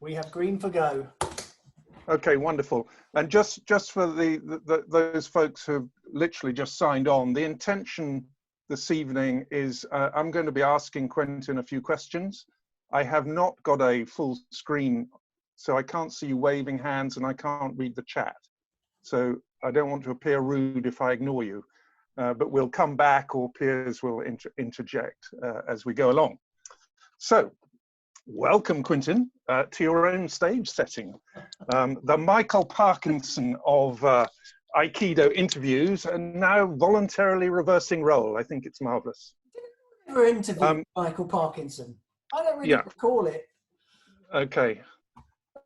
We have green for go. Okay, wonderful. And just for those folks who've literally just signed on, the intention this evening is I'm going to be asking Quentin a few questions. I have not got a full screen, so I can't see you waving hands and I can't read the chat. So I don't want to appear rude if I ignore you, but we'll come back, or Piers will interject as we go along. So, welcome, Quentin, to your own stage setting. The Michael Parkinson of Aikido interviews, and now voluntarily reversing role. I think it's marvellous. I never interviewed Michael Parkinson. I don't really recall it. Okay.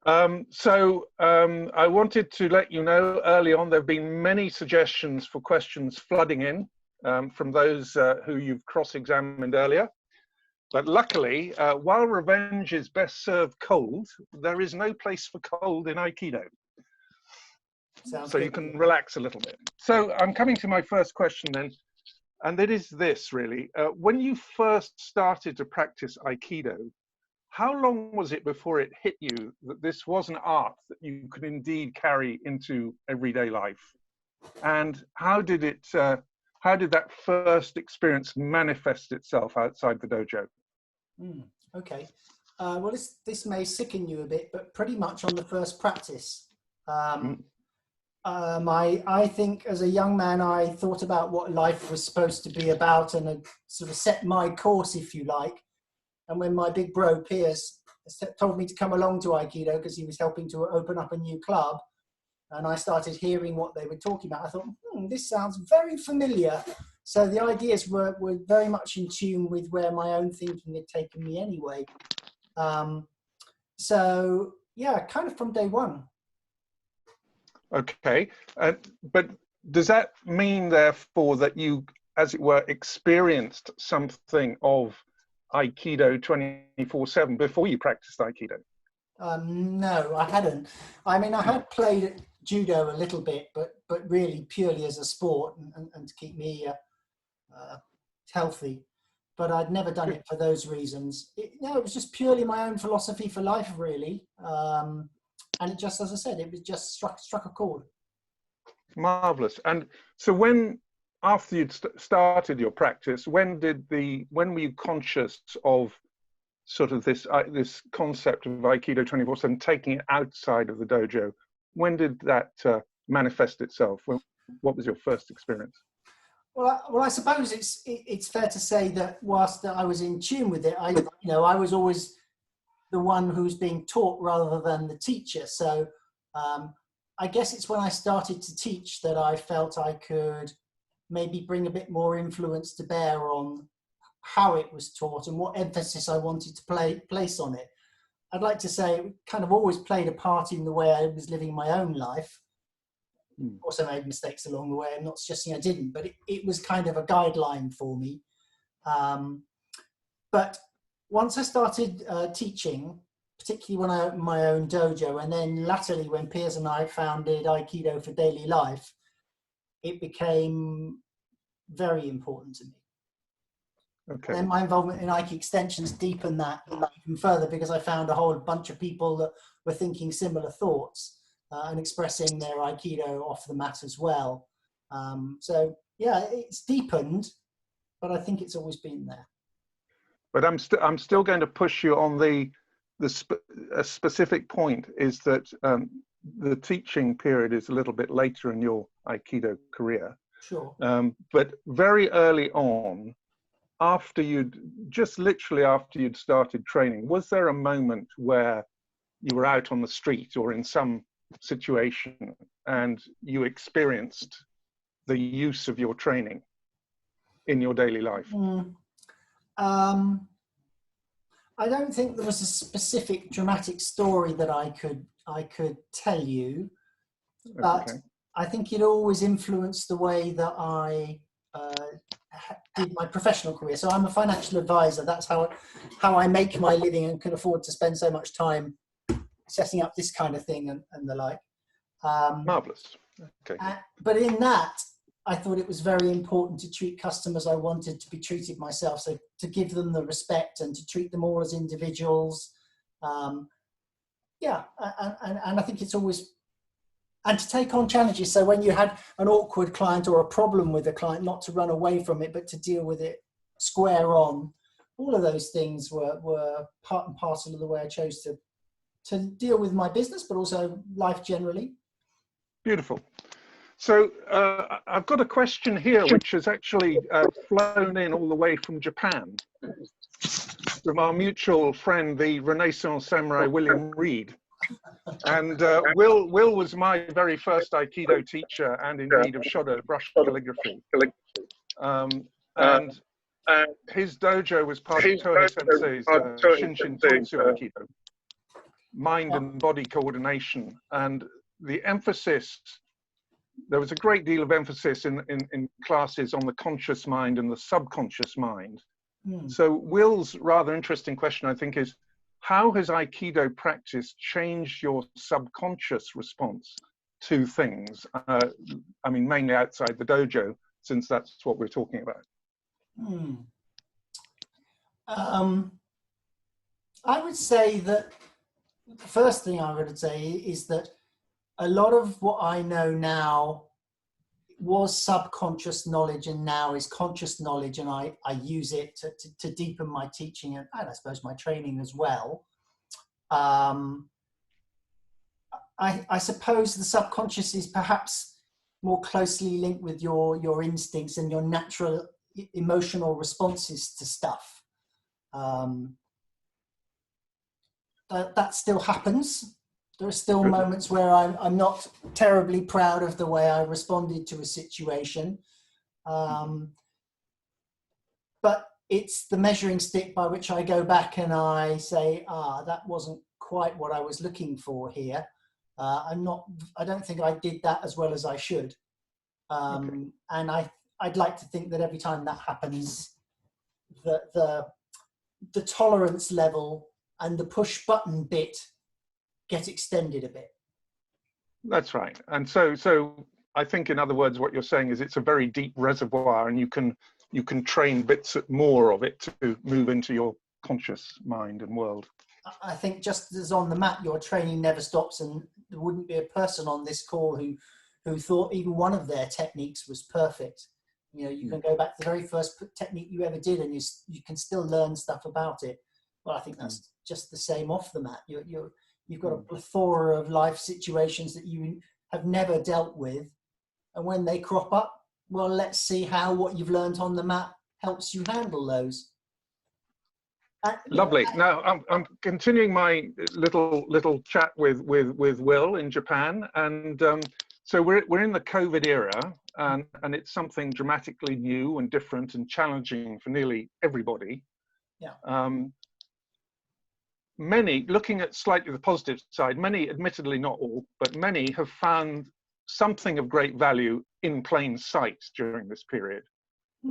I wanted to let you know early on there have been many suggestions for questions flooding in from those who you've cross-examined earlier. But luckily, while revenge is best served cold, there is no place for cold in Aikido. Sounds so good. You can relax a little bit. So I'm coming to my first question then, and it is this really. When you first started to practice Aikido, how long was it before it hit you that this was an art that you could indeed carry into everyday life? And how did that first experience manifest itself outside the dojo? Okay. Well, this may sicken you a bit, but pretty much on the first practice. I think as a young man, I thought about what life was supposed to be about and had sort of set my course, if you like. And when my big bro, Piers, told me to come along to Aikido because he was helping to open up a new club, and I started hearing what they were talking about, I thought, this sounds very familiar. So the ideas were very much in tune with where my own thinking had taken me anyway. So, yeah, kind of from day one. Okay, but does that mean, therefore, that you, as it were, experienced something of Aikido 24/7 before you practiced Aikido? No, I hadn't. I mean, I had played judo a little bit, but really purely as a sport and to keep me healthy. But I'd never done it for those reasons. It was just purely my own philosophy for life, really. And it just, as I said, it was just struck a chord. Marvelous. And so after you'd started your practice, when were you conscious of sort of this concept of Aikido 24/7, taking it outside of the dojo? When did that manifest itself? What was your first experience? Well, I suppose it's fair to say that whilst I was in tune with it, I was always the one who's being taught rather than the teacher. So I guess it's when I started to teach that I felt I could maybe bring a bit more influence to bear on how it was taught and what emphasis I wanted to place on it. I'd like to say it kind of always played a part in the way I was living my own life. Also made mistakes along the way. I'm not suggesting I didn't, but it was kind of a guideline for me. But once I started teaching, particularly when I opened my own dojo, and then latterly when Piers and I founded Aikido for Daily Life, it became very important to me. Okay. And my involvement in Aiki Extensions deepened that even further because I found a whole bunch of people that were thinking similar thoughts and expressing their Aikido off the mat as well. So yeah, it's deepened, but I think it's always been there. But I'm still going to push you on a specific point is that the teaching period is a little bit later in your Aikido career. Sure. But very early on, after you'd started training, was there a moment where you were out on the street or in some situation and you experienced the use of your training in your daily life? I don't think there was a specific dramatic story that I could tell you, but okay. I think it always influenced the way that I did my professional career. So I'm a financial advisor. That's how I make my living and can afford to spend so much time setting up this kind of thing and the like. Marvelous. Okay. But in that, I thought it was very important to treat customers I wanted to be treated myself. So to give them the respect and to treat them all as individuals. Yeah, and I think it's always, and to take on challenges. So when you had an awkward client or a problem with a client, not to run away from it, but to deal with it square on. All of those things were part and parcel of the way I chose to deal with my business, but also life generally. Beautiful. So I've got a question here, which has actually flown in all the way from Japan, from our mutual friend, the Renaissance samurai William Reed. And Will was my very first Aikido teacher, and indeed of Shodo, brush calligraphy. And his dojo was part of Tohei Sensei's Shinshin Totsu Aikido, mind and body coordination. And the emphasis, there was a great deal of emphasis in classes on the conscious mind and the subconscious mind. So Will's rather interesting question, I think, is how has Aikido practice changed your subconscious response to things? I mean, mainly outside the dojo, since that's what we're talking about. I would say that the first thing I would say is that a lot of what I know now was subconscious knowledge and now is conscious knowledge, and I use it to deepen my teaching and I suppose my training as well. I suppose the subconscious is perhaps more closely linked with your instincts and your natural emotional responses to stuff. That still happens. There are still moments where I'm not terribly proud of the way I responded to a situation. But it's the measuring stick by which I go back and I say, that wasn't quite what I was looking for here. I don't think I did that as well as I should. And I'd like to think that every time that happens, the tolerance level and the push button bit get extended a bit. That's right. And so I think, in other words, what you're saying is it's a very deep reservoir, and you can train bits more of it to move into your conscious mind and world. I think just as on the mat, your training never stops, and there wouldn't be a person on this call who thought even one of their techniques was perfect. You know, you can go back to the very first technique you ever did, and you can still learn stuff about it. Well, I think that's just the same off the mat. You've got a plethora of life situations that you have never dealt with. And when they crop up, well, let's see how what you've learned on the mat helps you handle those. Lovely. Now, I'm continuing my little chat with Will in Japan. And so we're in the COVID era, and it's something dramatically new and different and challenging for nearly everybody. Yeah. Many, looking at slightly the positive side, many, admittedly not all, but many have found something of great value in plain sight during this period.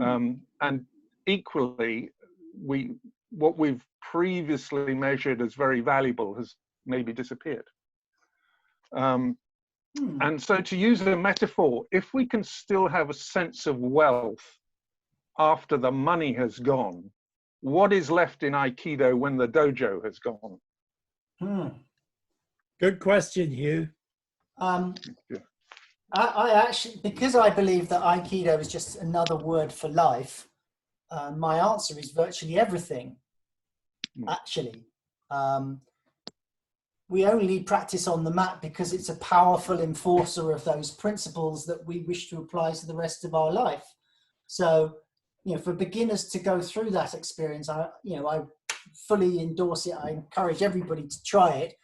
And equally, what we've previously measured as very valuable has maybe disappeared. And so, to use a metaphor, if we can still have a sense of wealth after the money has gone, what is left in Aikido when the dojo has gone? Good question, Hugh. I actually, because I believe that Aikido is just another word for life, my answer is virtually everything, actually. We only practice on the mat because it's a powerful enforcer of those principles that we wish to apply to the rest of our life. So, you know, for beginners to go through that experience, I fully endorse it. I encourage everybody to try it.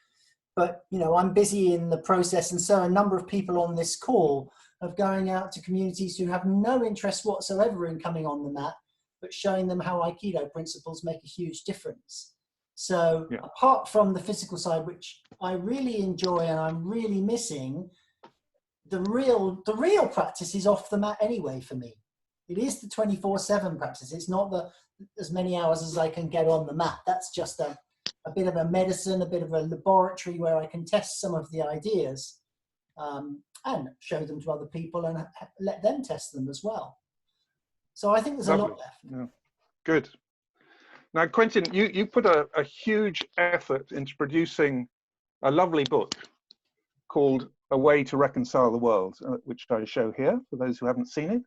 But, you know, I'm busy in the process, and so a number of people on this call of going out to communities who have no interest whatsoever in coming on the mat, but showing them how Aikido principles make a huge difference. So apart from the physical side, which I really enjoy and I'm really missing, the real practice is off the mat anyway for me. It is the 24/7 practice. It's not as many hours as I can get on the mat. That's just a bit of a medicine, a bit of a laboratory where I can test some of the ideas and show them to other people and let them test them as well. So I think there's a lot left. Yeah. Good. Now, Quentin, you put a huge effort into producing a lovely book called A Way to Reconcile the World, which I show here for those who haven't seen it.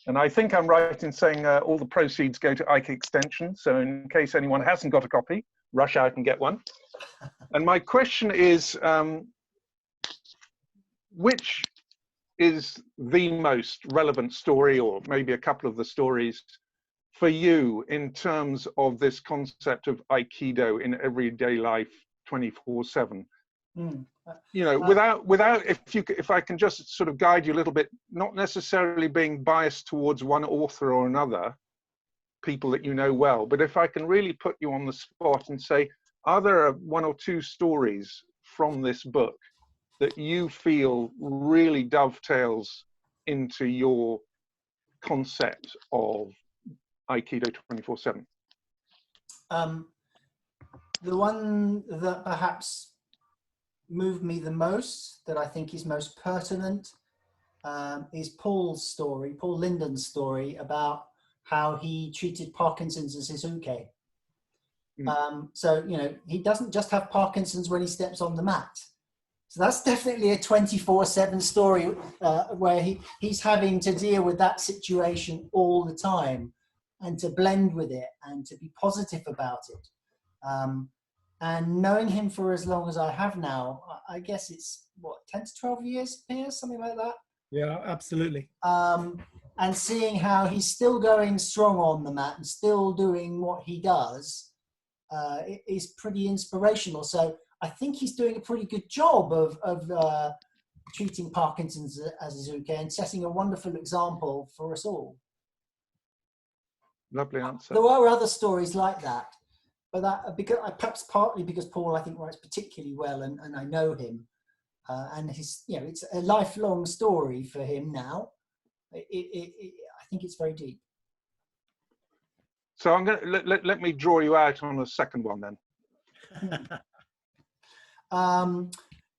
And I think I'm right in saying all the proceeds go to Ike Extension. So in case anyone hasn't got a copy, rush out and get one. And my question is, which is the most relevant story, or maybe a couple of the stories for you in terms of this concept of Aikido in everyday life 24/7? You know, without if I can just sort of guide you a little bit, not necessarily being biased towards one author or another, people that you know well, but if I can really put you on the spot and say, are there one or two stories from this book that you feel really dovetails into your concept of Aikido 24/7? The one that perhaps moved me the most, that I think is most pertinent, is Paul Linden's story about how he treated Parkinson's as his uke. So, you know, he doesn't just have Parkinson's when he steps on the mat. So that's definitely a 24/7 story where he's having to deal with that situation all the time and to blend with it and to be positive about it. And knowing him for as long as I have now, I guess it's, what, 10 to 12 years, Piers, something like that? Yeah, absolutely. And seeing how he's still going strong on the mat and still doing what he does is pretty inspirational. So I think he's doing a pretty good job of treating Parkinson's as his uke and setting a wonderful example for us all. Lovely answer. There are other stories like that, but that perhaps partly because Paul, I think, writes particularly well, and I know him, and his, you know, it's a lifelong story for him now. I think it's very deep. So I'm going to let me draw you out on a second one then.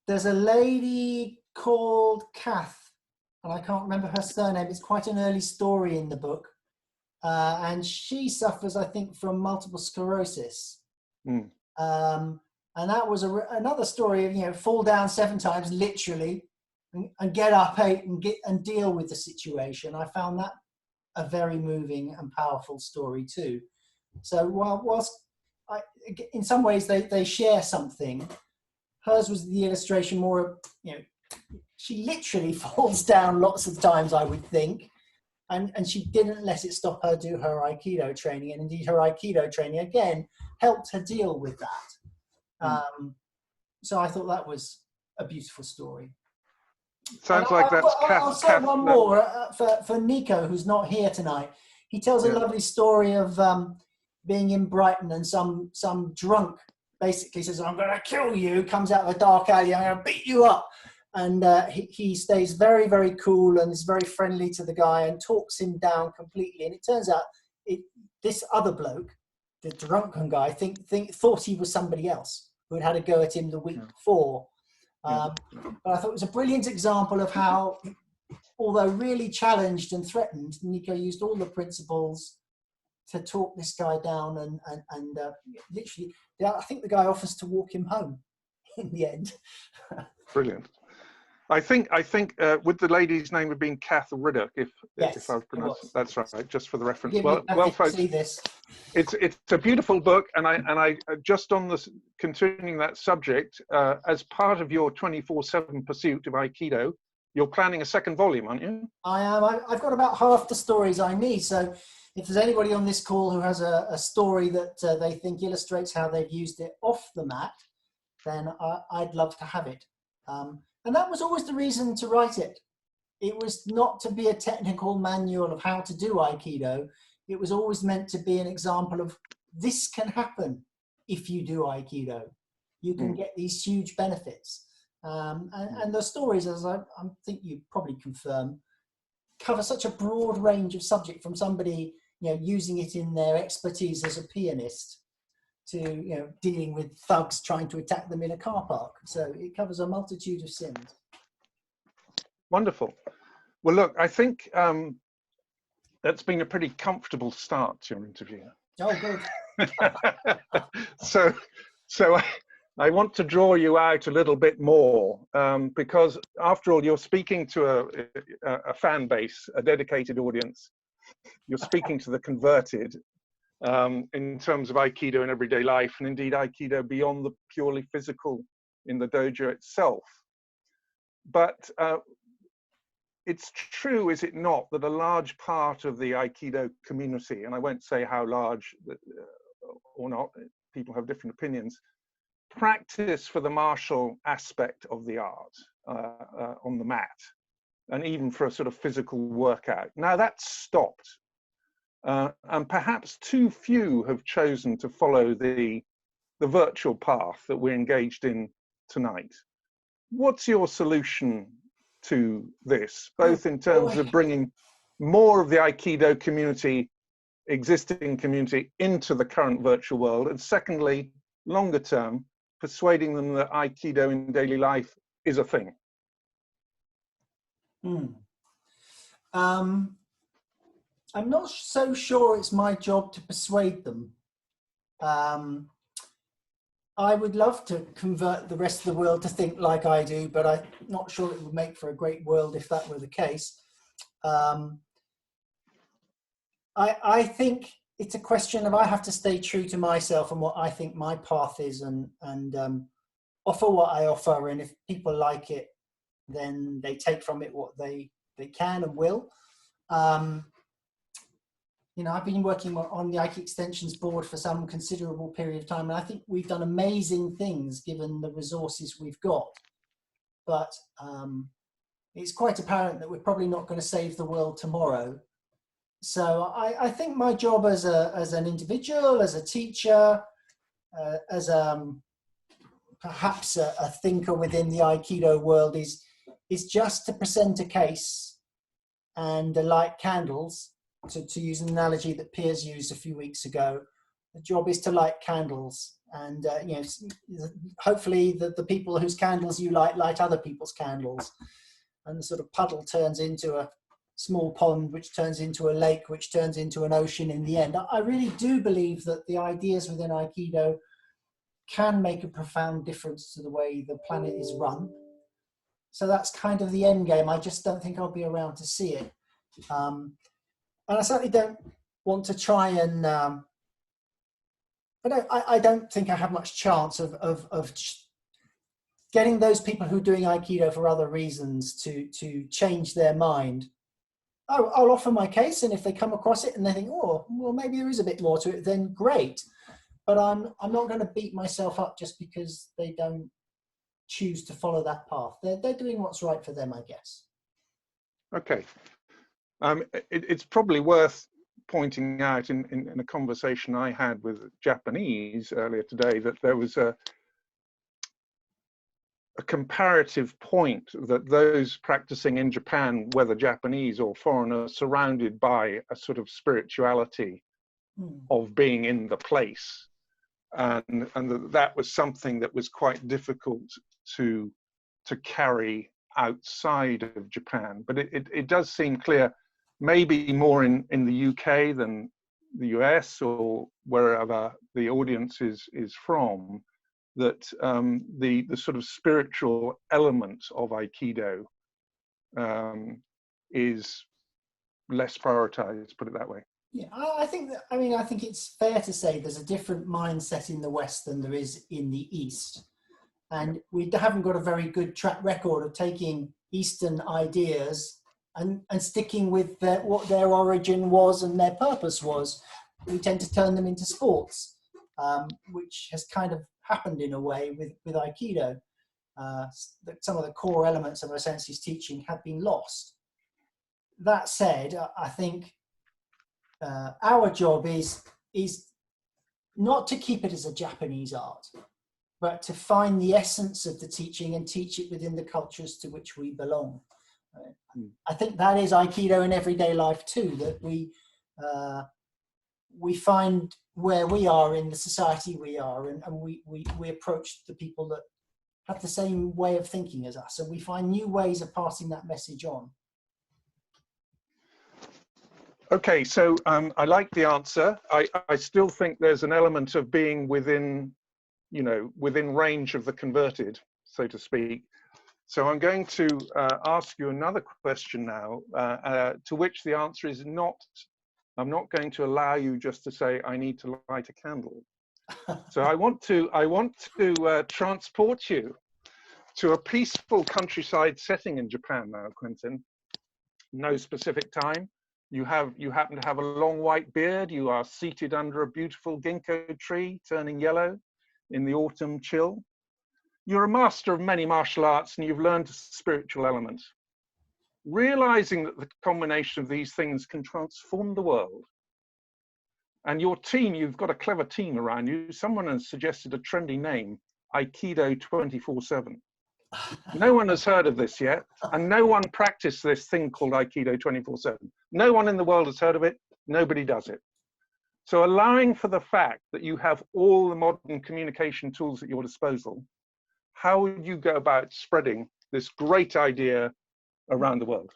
There's a lady called Kath, and I can't remember her surname. It's quite an early story in the book. And she suffers, I think, from multiple sclerosis. And that was another story of, you know, fall down 7 times, literally, and get up 8 and deal with the situation. I found that a very moving and powerful story too. So whilst in some ways they share something, hers was the illustration more, you know, she literally falls down lots of times, I would think. And she didn't let it stop her do her Aikido training. And indeed, her Aikido training, again, helped her deal with that. So I thought that was a beautiful story. Sounds like that's Kath. I'll say one more for Nico, who's not here tonight. He tells a lovely story of being in Brighton, and some drunk basically says, "I'm going to kill you," comes out of a dark alley, "I'm going to beat you up." And he stays very, very cool and is very friendly to the guy and talks him down completely. And it turns out this other bloke, the drunken guy, thought he was somebody else who had a go at him the week before. But I thought it was a brilliant example of how, although really challenged and threatened, Nico used all the principles to talk this guy down. And literally, I think the guy offers to walk him home in the end. Brilliant. I think with the lady's name of being Kath Riddock, if I've pronounced that's right, just for the reference. Well, folks, it's a beautiful book, and I just on this, continuing that subject, as part of your 24/7 pursuit of Aikido, you're planning a second volume, aren't you? I am. I've got about half the stories I need. So if there's anybody on this call who has a story that they think illustrates how they've used it off the mat, then I'd love to have it. And that was always the reason to write it. It was not to be a technical manual of how to do Aikido. It was always meant to be an example of this can happen if you do Aikido. You can get these huge benefits. And the stories, as I think you probably confirm, cover such a broad range of subject, from somebody, you know, using it in their expertise as a pianist to, you know, dealing with thugs trying to attack them in a car park. So it covers a multitude of sins. Wonderful. Well, look, I think that's been a pretty comfortable start to your interview. Oh, good. So I want to draw you out a little bit more because, after all, you're speaking to a fan base, a dedicated audience. You're speaking to the converted in terms of Aikido in everyday life, and indeed Aikido beyond the purely physical in the dojo itself. But it's true, is it not, that a large part of the Aikido community, and I won't say how large or not, people have different opinions, practice for the martial aspect of the art on the mat, and even for a sort of physical workout. Now that's stopped, and perhaps too few have chosen to follow the virtual path that we're engaged in tonight. What's your solution to this, both in terms of bringing more of the Aikido community, existing community, into the current virtual world, and secondly, longer term, persuading them that Aikido in daily life is a thing? I'm not so sure it's my job to persuade them. I would love to convert the rest of the world to think like I do, but I'm not sure it would make for a great world if that were the case. I think it's a question of I have to stay true to myself and what I think my path is, and offer what I offer. And if people like it, then they take from it what they can and will. You know, I've been working on the Aiki Extensions board for some considerable period of time, and I think we've done amazing things given the resources we've got. But it's quite apparent that we're probably not going to save the world tomorrow. So I think my job as an individual, as a teacher, as perhaps a thinker within the Aikido world is just to present a case and light candles. To use an analogy that Piers used a few weeks ago, the job is to light candles, and you know, hopefully the people whose candles you light other people's candles, and the sort of puddle turns into a small pond, which turns into a lake, which turns into an ocean in the end. I really do believe that the ideas within Aikido can make a profound difference to the way the planet is run. So that's kind of the end game. I just don't think I'll be around to see it. And I certainly don't want to try and, I don't think I have much chance of getting those people who are doing Aikido for other reasons to change their mind. I'll offer my case, and if they come across it and they think, oh, well, maybe there is a bit more to it, then great. But I'm not going to beat myself up just because they don't choose to follow that path. They're doing what's right for them, I guess. Okay. It's probably worth pointing out in a conversation I had with Japanese earlier today that there was a comparative point that those practicing in Japan, whether Japanese or foreigner, surrounded by a sort of spirituality of being in the place, and that was something that was quite difficult to carry outside of Japan. But it does seem clear, maybe more in the UK than the US or wherever the audience is from, that the sort of spiritual element of Aikido is less prioritized, put it that way. Yeah, I think it's fair to say there's a different mindset in the West than there is in the East. And we haven't got a very good track record of taking Eastern ideas and sticking with what their origin was and their purpose was. We tend to turn them into sports, which has kind of happened in a way with Aikido. Some of the core elements of our sensei's teaching have been lost. That said, I think our job is not to keep it as a Japanese art, but to find the essence of the teaching and teach it within the cultures to which we belong. I think that is Aikido in everyday life too, that we find where we are in the society we are, and we approach the people that have the same way of thinking as us, and we find new ways of passing that message on. Okay, so I like the answer. I still think there's an element of being within you know, within range of the converted, so to speak. So I'm going to ask you another question now, to which the answer is not. I'm not going to allow you just to say, I need to light a candle. So I want to transport you to a peaceful countryside setting in Japan now, Quentin. No specific time. You happen to have a long white beard. You are seated under a beautiful ginkgo tree turning yellow in the autumn chill. You're a master of many martial arts and you've learned spiritual elements. Realizing that the combination of these things can transform the world. And your team, you've got a clever team around you. Someone has suggested a trendy name, Aikido 24/7. No one has heard of this yet, and no one practiced this thing called Aikido 24/7. No one in the world has heard of it. Nobody does it. So allowing for the fact that you have all the modern communication tools at your disposal, how would you go about spreading this great idea around the world?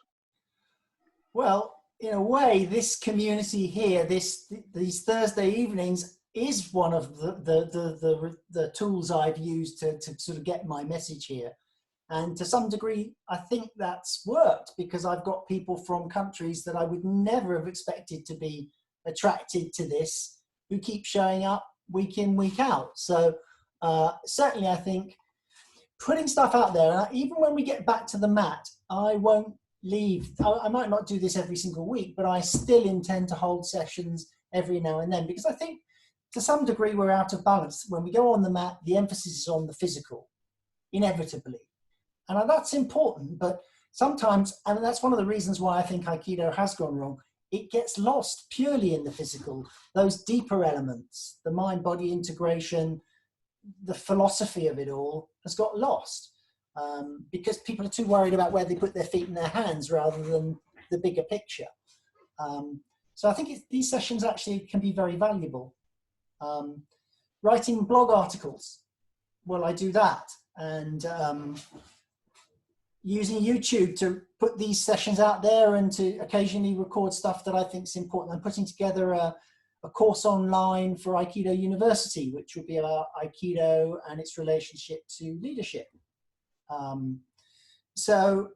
Well, in a way, this community here, these Thursday evenings, is one of the tools I've used to sort of get my message here. And to some degree, I think that's worked, because I've got people from countries that I would never have expected to be attracted to this, who keep showing up week in, week out. So certainly I think putting stuff out there, and even when we get back to the mat, I won't leave. I might not do this every single week, but I still intend to hold sessions every now and then, because I think to some degree we're out of balance. When we go on the mat, the emphasis is on the physical, inevitably. And that's important, but sometimes, and that's one of the reasons why I think Aikido has gone wrong, it gets lost purely in the physical, those deeper elements, the mind-body integration, the philosophy of it all has got lost. Because people are too worried about where they put their feet and their hands rather than the bigger picture. So I think these sessions actually can be very valuable. Writing blog articles, well, I do that. And using YouTube to put these sessions out there and to occasionally record stuff that I think is important. I'm putting together a course online for Aikido University, which will be about Aikido and its relationship to leadership. So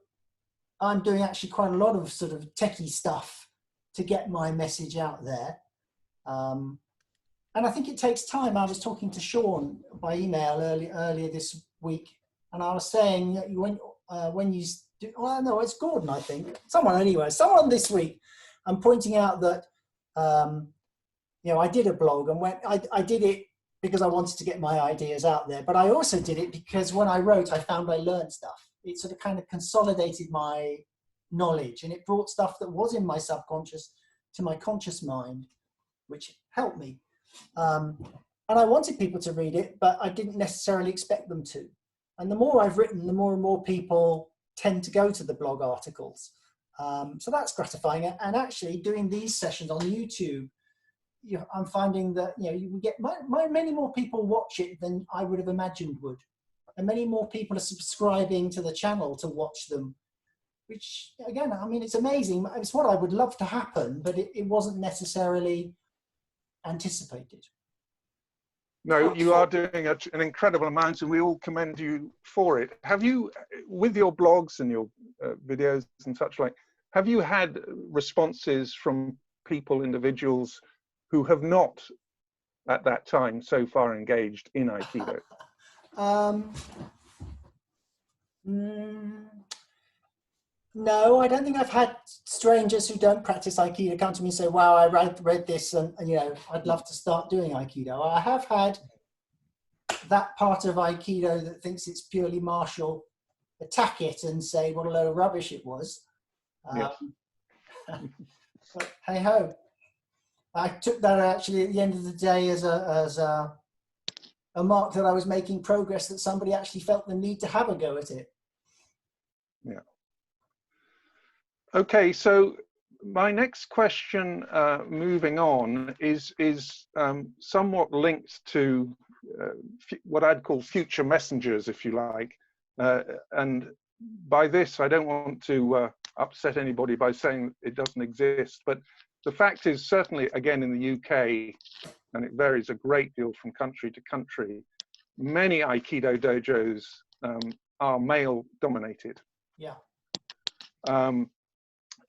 I'm doing actually quite a lot of sort of techie stuff to get my message out there. And I think it takes time. I was talking to Sean by email earlier this week, and I was saying that when you do, well, no, it's Gordon, I think. Someone this week, I'm pointing out that, you know, I did a blog, and I did it because I wanted to get my ideas out there. But I also did it because when I wrote, I found I learned stuff. It sort of kind of consolidated my knowledge, and it brought stuff that was in my subconscious to my conscious mind, which helped me. And I wanted people to read it, but I didn't necessarily expect them to. And the more I've written, the more and more people tend to go to the blog articles. So that's gratifying. And actually doing these sessions on YouTube, I'm finding that, you know, you get many more people watch it than I would have imagined would. And many more people are subscribing to the channel to watch them, which again, I mean, it's amazing. It's what I would love to happen, but it wasn't necessarily anticipated. No, you are doing an incredible amount, and we all commend you for it. Have you, with your blogs and your videos and such like, have you had responses from people, individuals who have not at that time so far engaged in Aikido? No, I don't think I've had strangers who don't practice Aikido come to me and say, wow, I read this and you know, I'd love to start doing Aikido. I have had that part of Aikido that thinks it's purely martial attack it and say what a load of rubbish it was. Yes. But hey ho. I took that actually at the end of the day as a mark that I was making progress, that somebody actually felt the need to have a go at it. Yeah. Okay, so my next question, moving on, is somewhat linked to what I'd call future messengers, if you like. And by this, I don't want to upset anybody by saying it doesn't exist, but the fact is, certainly, again, in the UK, and it varies a great deal from country to country, many Aikido dojos are male dominated. Yeah.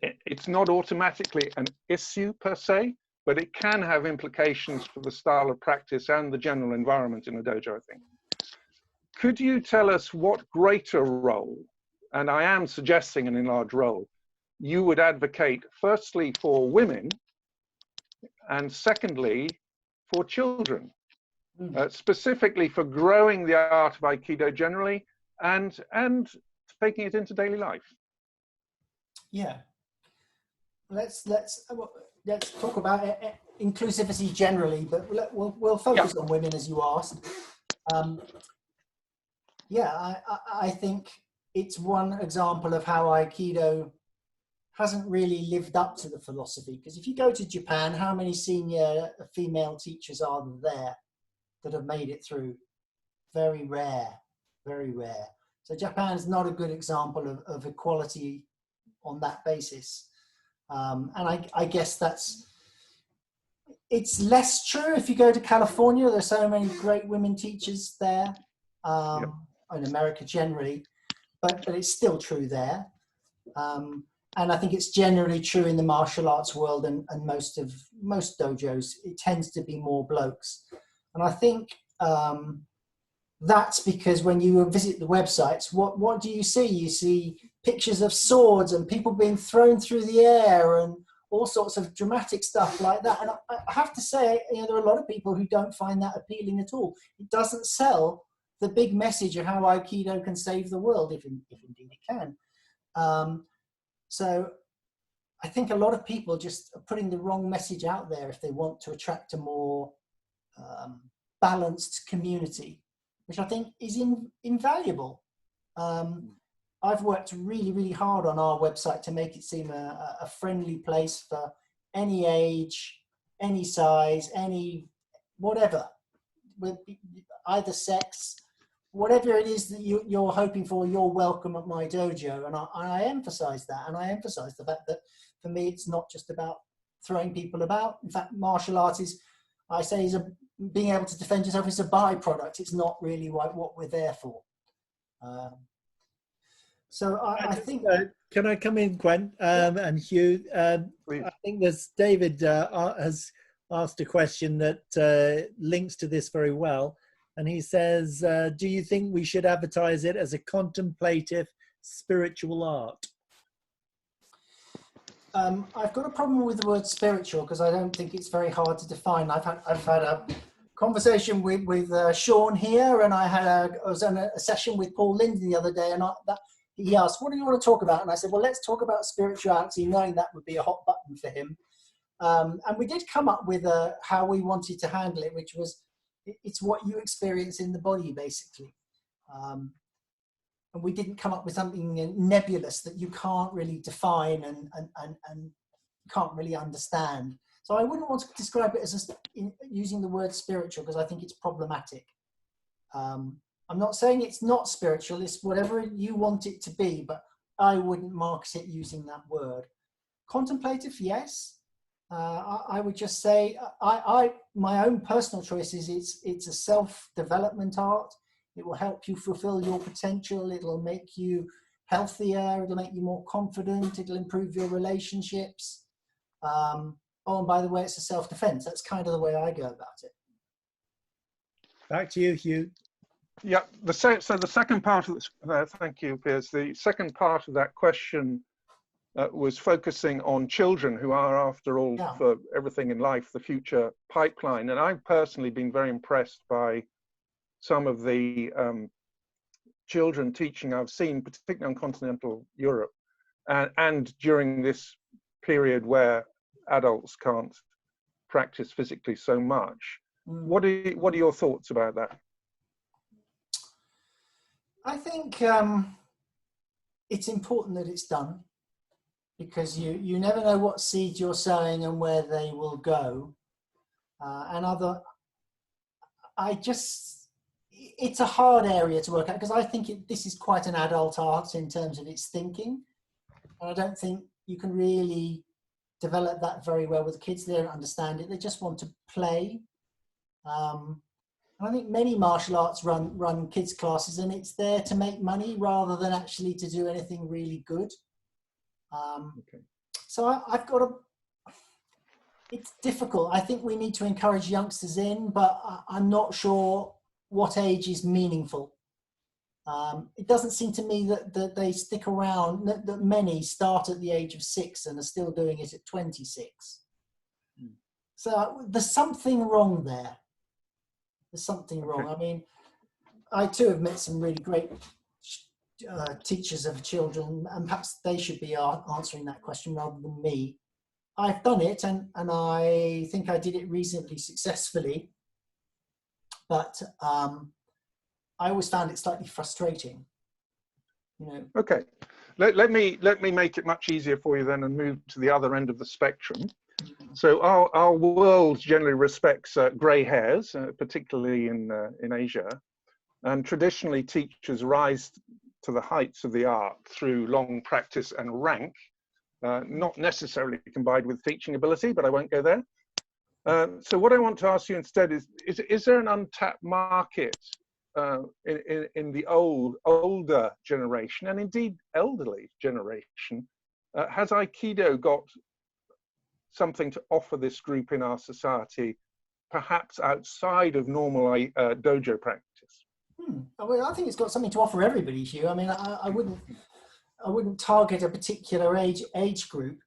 It's not automatically an issue per se, but it can have implications for the style of practice and the general environment in a dojo, I think. Could you tell us what greater role, and I am suggesting an enlarged role, you would advocate firstly for women and secondly for children, specifically for growing the art of Aikido generally and taking it into daily life? Yeah. Let's talk about inclusivity generally, but we'll focus on women as you asked. Yeah, I think it's one example of how Aikido hasn't really lived up to the philosophy. Because if you go to Japan, how many senior female teachers are there that have made it through? Very rare, very rare. So Japan's not a good example of equality on that basis. And I guess it's less true if you go to California. There's so many great women teachers there, in America generally, but it's still true there. And I think it's generally true in the martial arts world and most dojos. It tends to be more blokes. And I think that's because when you visit the websites, what do you see? You see pictures of swords and people being thrown through the air and all sorts of dramatic stuff like that. And I have to say, there are a lot of people who don't find that appealing at all. It doesn't sell the big message of how Aikido can save the world, if indeed it can. So I think a lot of people just are putting the wrong message out there if they want to attract a more balanced community, which I think is invaluable. I've worked really, really hard on our website to make it seem a friendly place for any age, any size, any whatever, with either sex, whatever it is that you're hoping for, you're welcome at my dojo. And I emphasize that. And I emphasize the fact that for me, it's not just about throwing people about. In fact, martial arts is, I say, being able to defend yourself is a byproduct. It's not really what we're there for. So I think... can I come in, Gwen and Hugh? I think there's David has asked a question that links to this very well. And he says, do you think we should advertise it as a contemplative spiritual art? I've got a problem with the word spiritual because I don't think it's very hard to define. I've had a conversation with Sean here, and I was on a session with Paul Linden the other day, and he asked, what do you want to talk about? And I said, well, let's talk about spirituality, knowing that would be a hot button for him. And we did come up with how we wanted to handle it, which was, it's what you experience in the body, basically. And we didn't come up with something nebulous that you can't really define and can't really understand. So I wouldn't want to describe it as using the word spiritual, because I think it's problematic. I'm not saying it's not spiritual, it's whatever you want it to be, but I wouldn't market it using that word. Contemplative, yes. I would just say, my own personal choice is it's a self-development art. It will help you fulfill your potential. It'll make you healthier. It'll make you more confident. It'll improve your relationships. Oh, and by the way, it's a self-defense. That's kind of the way I go about it. Back to you, Hugh. Yeah, so the second part of this, thank you, Piers. The second part of that question was focusing on children, who are, after all, for everything in life, the future pipeline. And I've personally been very impressed by some of the children teaching I've seen, particularly on continental Europe, and during this period where adults can't practice physically so much. What are your thoughts about that? I think it's important that it's done, because you never know what seeds you're sowing and where they will go. It's a hard area to work out, because I think this is quite an adult art in terms of its thinking. And I don't think you can really develop that very well with kids. They don't understand it. They just want to play. I think many martial arts run kids classes, and it's there to make money rather than actually to do anything really good. Okay. So I've got it's difficult. I think we need to encourage youngsters in, but I'm not sure what age is meaningful. It doesn't seem to me that they stick around, that many start at the age of 6 and are still doing it at 26. So there's something wrong there. There's something wrong. I mean, I too have met some really great teachers of children, and perhaps they should be answering that question rather than me. I've done it, and I think I did it reasonably successfully, but I always found it slightly frustrating. You know. Okay, let me make it much easier for you then, and move to the other end of the spectrum. So our world generally respects grey hairs, particularly in Asia, and traditionally teachers rise to the heights of the art through long practice and rank, not necessarily combined with teaching ability, but I won't go there. So what I want to ask you instead is there an untapped market in the older generation, and indeed elderly generation? Has Aikido got something to offer this group in our society, perhaps outside of normal dojo practice? I think it's got something to offer everybody, Hugh. I mean, I wouldn't target a particular age group.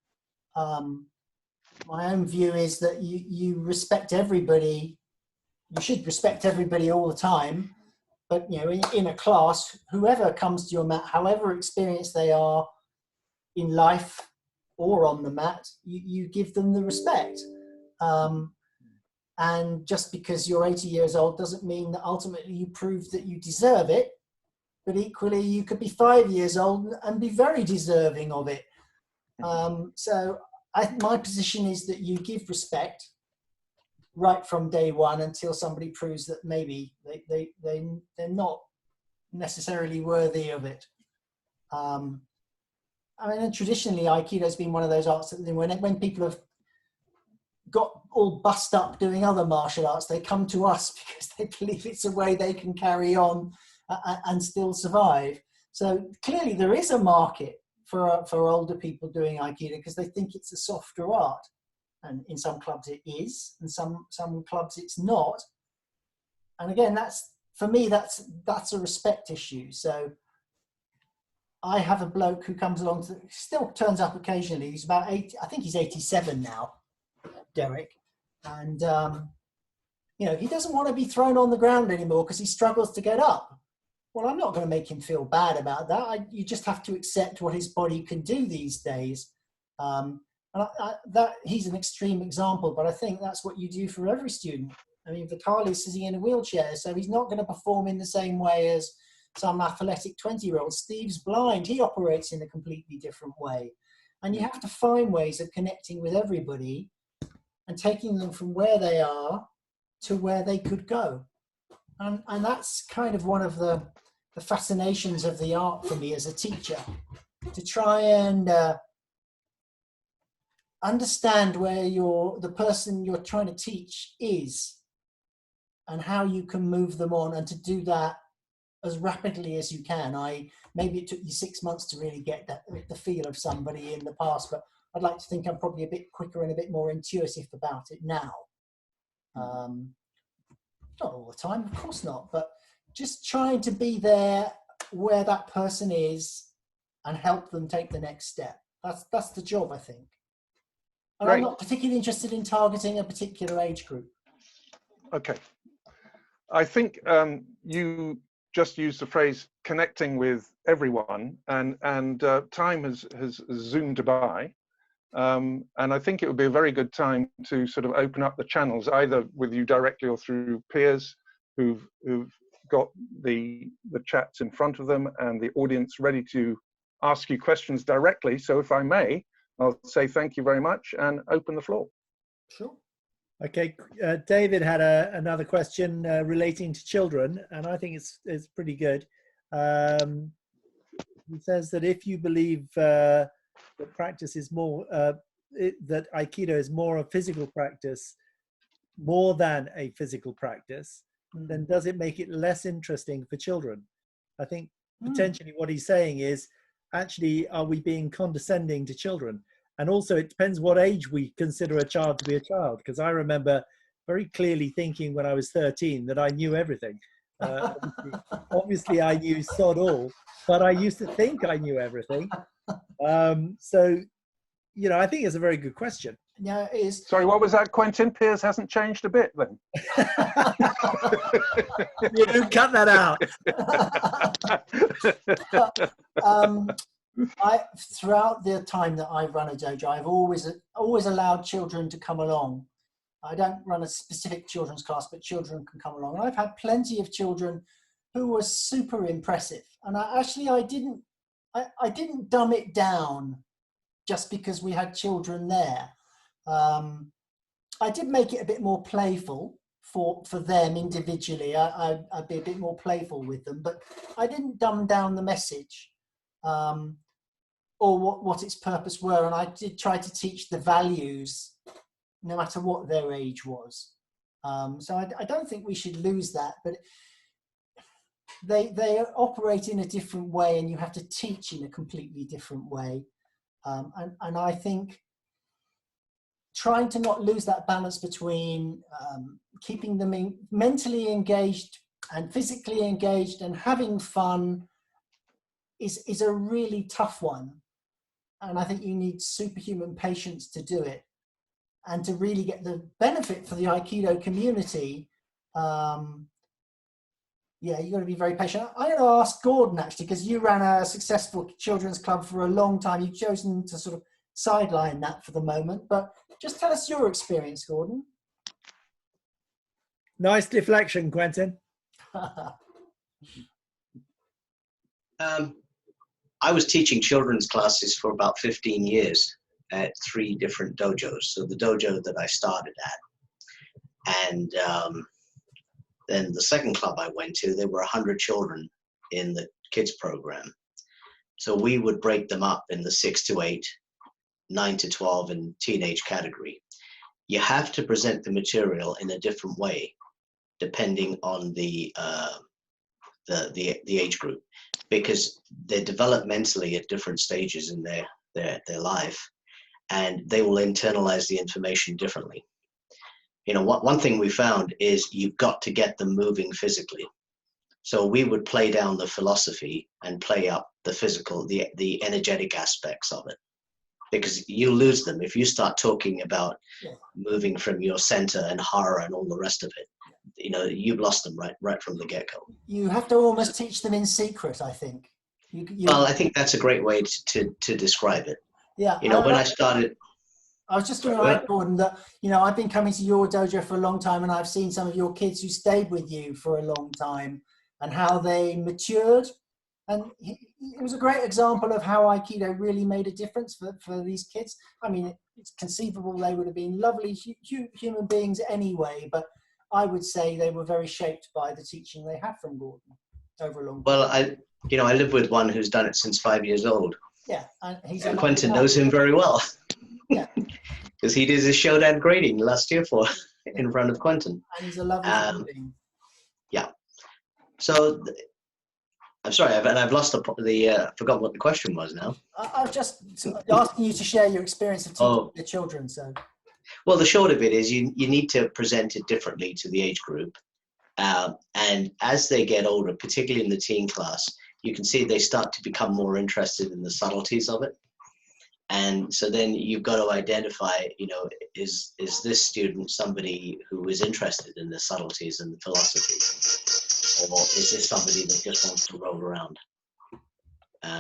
My own view is that you respect everybody. You should respect everybody all the time. But you know, in a class, whoever comes to your mat, however experienced they are in life or on the mat, you give them the respect. And just because you're 80 years old doesn't mean that ultimately you prove that you deserve it. But equally, you could be 5 years old and be very deserving of it. So my position is that you give respect right from day one until somebody proves that maybe they're not necessarily worthy of it. I mean, and traditionally, Aikido has been one of those arts that when people have got all bust up doing other martial arts, they come to us because they believe it's a way they can carry on and still survive. So clearly there is a market for older people doing Aikido because they think it's a softer art. And in some clubs it is, and some clubs it's not. And again, for me, that's a respect issue. So I have a bloke who comes along, still turns up occasionally. He's about 80, I think he's 87 now, Derek. And, you know, he doesn't want to be thrown on the ground anymore because he struggles to get up. Well, I'm not going to make him feel bad about that. You just have to accept what his body can do these days. That he's an extreme example, but I think that's what you do for every student. I mean, Vitaly's sitting in a wheelchair, so he's not going to perform in the same way as some athletic 20-year-old. Steve's blind. He operates in a completely different way. And you have to find ways of connecting with everybody and taking them from where they are to where they could go. And that's kind of one of the fascinations of the art for me as a teacher, to try and understand where the person you're trying to teach is and how you can move them on, and to do that as rapidly as you can. Maybe it took you 6 months to really get the feel of somebody in the past, but I'd like to think I'm probably a bit quicker and a bit more intuitive about it now. Not all the time, of course not, but just trying to be there where that person is and help them take the next step. That's the job, I think. And I'm not particularly interested in targeting a particular age group. Okay. I think you just used the phrase connecting with everyone, and time has zoomed by. And I think it would be a very good time to sort of open up the channels, either with you directly or through peers who've got the chats in front of them and the audience ready to ask you questions directly. So if I may, I'll say thank you very much and open the floor. Sure. Okay, David had another question relating to children, and I think it's pretty good. He says that if you believe that practice is more, that Aikido is more a physical practice, more than a physical practice, then does it make it less interesting for children? I think potentially what he's saying is, actually, are we being condescending to children? And also it depends what age we consider a child to be a child, because I remember very clearly thinking when I was 13 that I knew everything. Obviously I knew sod all, but I used to think I knew everything. So, you know, I think it's a very good question. Yeah, it is. Sorry, what was that, Quentin? Piers hasn't changed a bit then? You cut that out. Throughout the time that I've run a dojo, I've always allowed children to come along. I don't run a specific children's class, but children can come along. And I've had plenty of children who were super impressive. And I didn't dumb it down just because we had children there. I did make it a bit more playful for them individually. I'd be a bit more playful with them, but I didn't dumb down the message or what its purpose were. And I did try to teach the values no matter what their age was. So I don't think we should lose that, but they operate in a different way, and you have to teach in a completely different way. And I think trying to not lose that balance between keeping them mentally engaged and physically engaged and having fun is a really tough one. And I think you need superhuman patience to do it. And to really get the benefit for the Aikido community, yeah, you've got to be very patient. I'm going to ask Gordon, actually, because you ran a successful children's club for a long time. You've chosen to sort of sideline that for the moment, but just tell us your experience, Gordon. Nice deflection, Quentin. I was teaching children's classes for about 15 years at 3 different dojos. So the dojo that I started at, and then the second club I went to, there were 100 children in the kids program. So we would break them up in the 6 to 8, 9 to 12, and teenage category. You have to present the material in a different way, depending on the age group, because they're developmentally at different stages in their life, and they will internalize the information differently. You know, one thing we found is you've got to get them moving physically. So we would play down the philosophy and play up the physical, the energetic aspects of it, because you lose them if you start talking about moving from your center and hara and all the rest of it. You know, you've lost them right from the get-go. You have to almost teach them in secret, I think. Well, I think that's a great way to describe it. Yeah. You know, when I started... I was just going to add, Gordon, that, you know, I've been coming to your dojo for a long time, and I've seen some of your kids who stayed with you for a long time and how they matured. And it was a great example of how Aikido really made a difference for these kids. I mean, it's conceivable they would have been lovely human beings anyway, but I would say they were very shaped by the teaching they had from Gordon over a long time. Well, I live with one who's done it since 5 years old. Yeah, and Quentin knows him very well. Yeah, because he did his showdown grading last year in front of Quentin. And he's a lovely being. Yeah. So I'm sorry, I've lost forgotten what the question was now. I was just asking you to share your experience of teaching the children. So, well, the short of it is you need to present it differently to the age group, and as they get older, particularly in the teen class, you can see they start to become more interested in the subtleties of it. And so then you've got to identify, you know, is this student somebody who is interested in the subtleties and the philosophy, or is this somebody that just wants to roll around?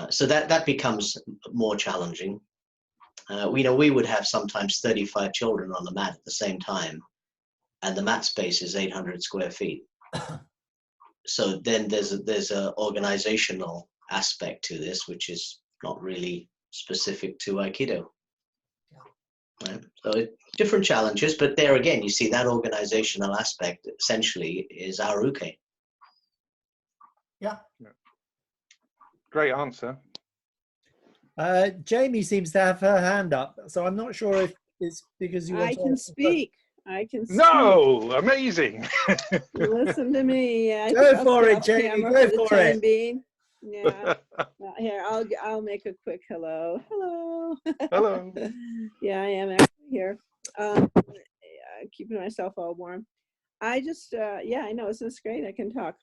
So that becomes more challenging. We would have sometimes 35 children on the mat at the same time, and the mat space is 800 square feet. So then there's a organizational aspect to this, which is not really specific to Aikido. Right? So different challenges, but there again, you see that organizational aspect essentially is our uke. Yeah. Great answer. Jamie seems to have her hand up, so I'm not sure if it's because you want I to can speak. I can speak. No, amazing. Listen to me. Yeah, I Go think I'll for stay it, off Jamie. camera Go for the for time it. being. Yeah. Here, I'll make a quick hello. Hello. Hello. Yeah, I am actually here. Keeping myself all warm. I just, yeah, I know, isn't this great? I can talk.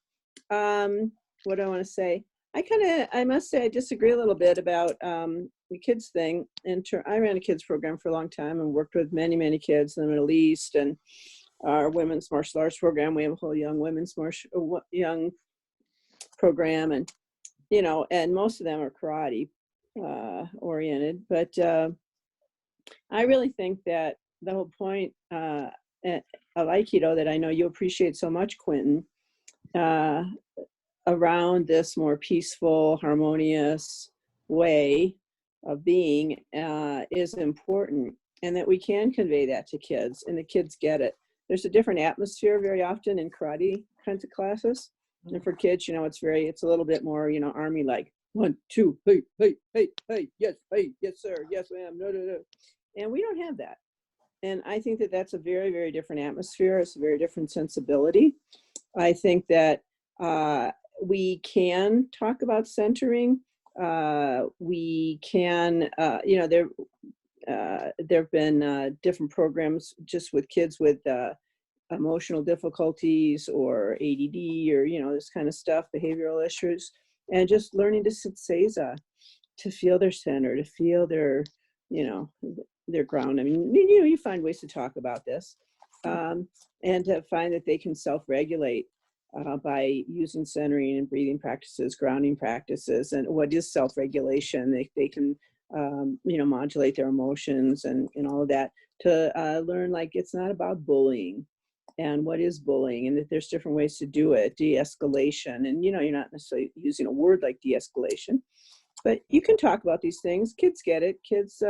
What do I want to say? I must say, I disagree a little bit about the kids thing. I ran a kids program for a long time and worked with many, many kids in the Middle East, and our women's martial arts program. We have a whole young women's young program, and you know, and most of them are karate oriented. But I really think that the whole point of Aikido that I know you appreciate so much, Quentin, around this more peaceful, harmonious way of being is important, and that we can convey that to kids, and the kids get it. There's a different atmosphere very often in karate kinds of classes. And for kids, you know, it's a little bit more, you know, army like 1, 2, hey, hey, hey, hey, yes, sir, yes, ma'am, no, no, no. And we don't have that. And I think that that's a very, very different atmosphere. It's a very different sensibility. I think that we can talk about centering. We can, you know, there have been different programs just with kids with emotional difficulties or ADD or, you know, this kind of stuff, behavioral issues, and just learning to sit seiza, to feel their center, to feel their, you know, their ground. I mean, you know, you find ways to talk about this, and to find that they can self-regulate by using centering and breathing practices, grounding practices. And what is self-regulation? They can, you know, modulate their emotions and all of that, to learn, like, it's not about bullying, and what is bullying, and that there's different ways to do it, de-escalation. And, you know, you're not necessarily using a word like de-escalation, but you can talk about these things. Kids get it. Kids,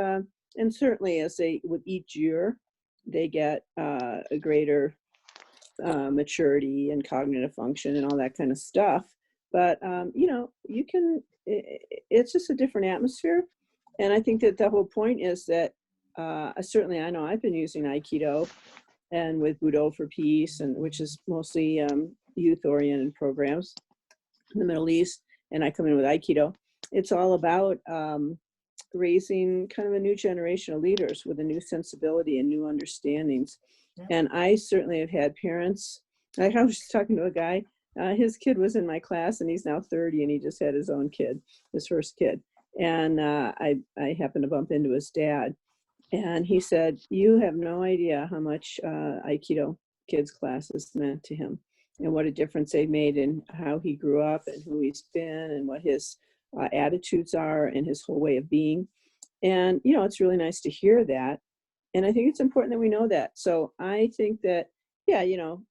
and certainly as with each year, they get a greater maturity and cognitive function and all that kind of stuff. But, you know, it's just a different atmosphere. And I think that the whole point is that certainly I know I've been using Aikido and with Budo for Peace, and which is mostly youth-oriented programs in the Middle East, and I come in with Aikido. It's all about raising kind of a new generation of leaders with a new sensibility and new understandings. Yeah. And I certainly have had parents. I was talking to a guy, his kid was in my class, and he's now 30, and he just had his own kid, his first kid. And I happened to bump into his dad, and he said, you have no idea how much Aikido kids classes meant to him, and what a difference they made in how he grew up and who he's been and what his attitudes are and his whole way of being. And, you know, it's really nice to hear that. And I think it's important that we know that. So I think that, yeah, you know,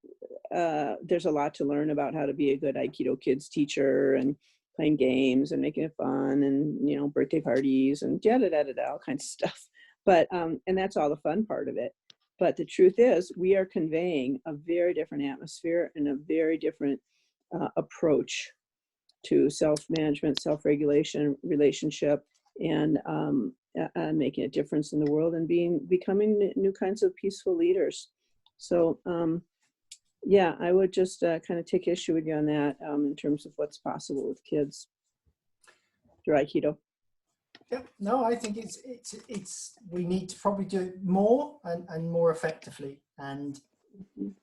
there's a lot to learn about how to be a good Aikido kids teacher, and playing games and making it fun, and, you know, birthday parties and all kinds of stuff. But, and that's all the fun part of it. But the truth is, we are conveying a very different atmosphere and a very different approach to self-management, self-regulation, relationship, and making a difference in the world, and becoming new kinds of peaceful leaders. So, yeah, I would just kind of take issue with you on that in terms of what's possible with kids through Aikido. Yeah, no, I think it's we need to probably do it more and more effectively, and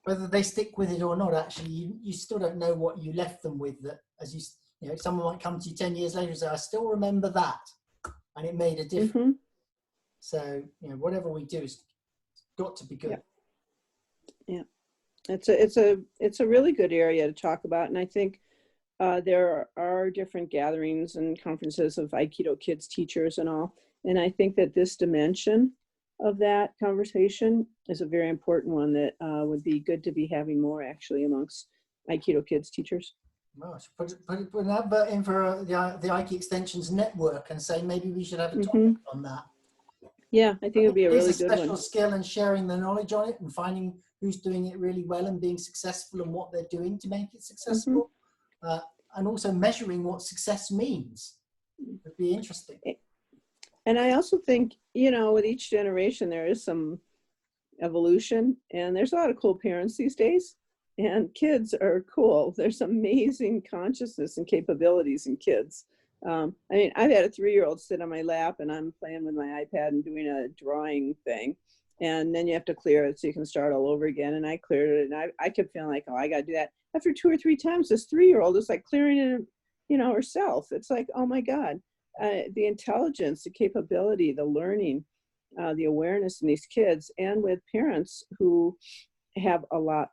whether they stick with it or not, actually, you still don't know what you left them with. That, as you know, someone might come to you 10 years later and say, I still remember that, and it made a difference. Mm-hmm. So, you know, whatever we do has got to be good. Yeah. It's a really good area to talk about, and I think there are different gatherings and conferences of Aikido kids teachers and all, and I think that this dimension of that conversation is a very important one that would be good to be having more, actually, amongst Aikido kids teachers. Well, put an advert in for the Aiki Extensions Network and say maybe we should have a topic on that. Yeah, I think it would be a really good one. It's a special skill, and sharing the knowledge on it and finding who's doing it really well and being successful and what they're doing to make it successful. And also measuring what success means would be interesting. And I also think, you know, with each generation, there is some evolution. And there's a lot of cool parents these days, and kids are cool. There's amazing consciousness and capabilities in kids. I mean, I've had a 3-year-old sit on my lap and I'm playing with my iPad and doing a drawing thing. And then you have to clear it so you can start all over again. And I cleared it, and I kept feeling like, oh, I got to do that. After 2 or 3 times, this 3-year-old is like clearing it, you know, herself. It's like, oh my God, the intelligence, the capability, the learning, the awareness in these kids, and with parents who have a lot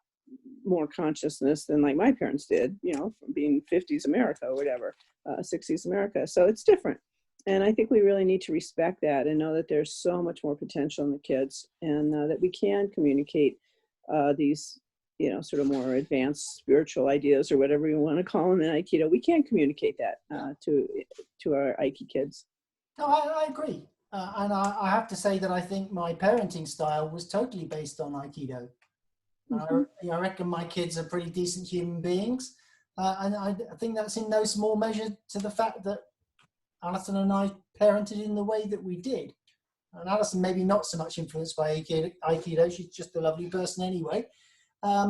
more consciousness than like my parents did, you know, from being 50s America or whatever, 60s America. So it's different. And I think we really need to respect that and know that there's so much more potential in the kids, and that we can communicate these, you know, sort of more advanced spiritual ideas or whatever you want to call them in Aikido. We can communicate that to our Aiki kids. No, I agree. And I have to say that I think my parenting style was totally based on Aikido. I reckon my kids are pretty decent human beings. And I think that's in no small measure to the fact that Alison and I parented in the way that we did. And Alison maybe not so much influenced by Aikido. She's just a lovely person anyway.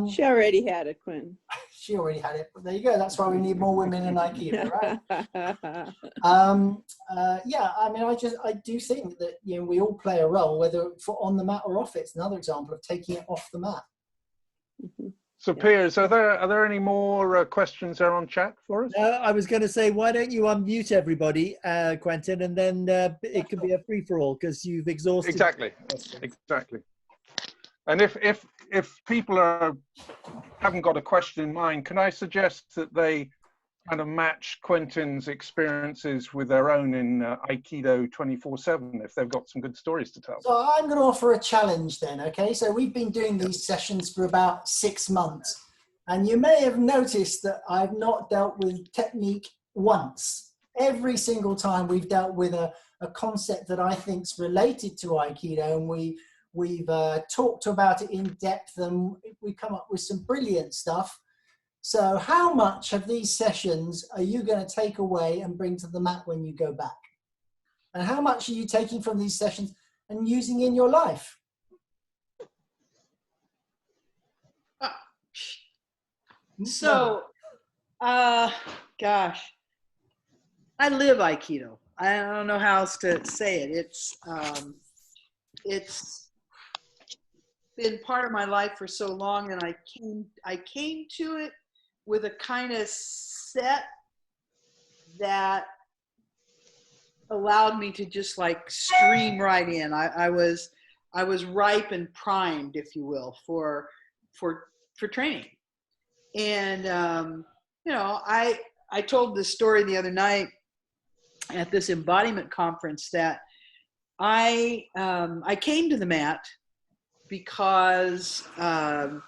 She already had it, Quentin. She already had it. But there you go. That's why we need more women in Aikido, right? Yeah, I mean, I do think that, you know, we all play a role, whether on the mat or off it. It's another example of taking it off the mat. So Piers, are there any more questions there on chat for us? I was going to say, why don't you unmute everybody, Quentin, and then it could be a free-for-all because you've exhausted. Exactly. And if people haven't got a question in mind, can I suggest that they kind of match Quentin's experiences with their own in Aikido 24/7 if they've got some good stories to tell? So I'm going to offer a challenge then, okay? So we've been doing these sessions for about 6 months. And you may have noticed that I've not dealt with technique once. Every single time we've dealt with a concept that I think's related to Aikido, and we've talked about it in depth, and we come up with some brilliant stuff. So how much of these sessions are you going to take away and bring to the mat when you go back? And how much are you taking from these sessions and using in your life? So, gosh, I live Aikido. I don't know how else to say it. It's been part of my life for so long, and I came to it with a kind of set that allowed me to just like stream right in. I was ripe and primed, if you will, for training. And you know, I told this story the other night at this embodiment conference that I came to the mat because I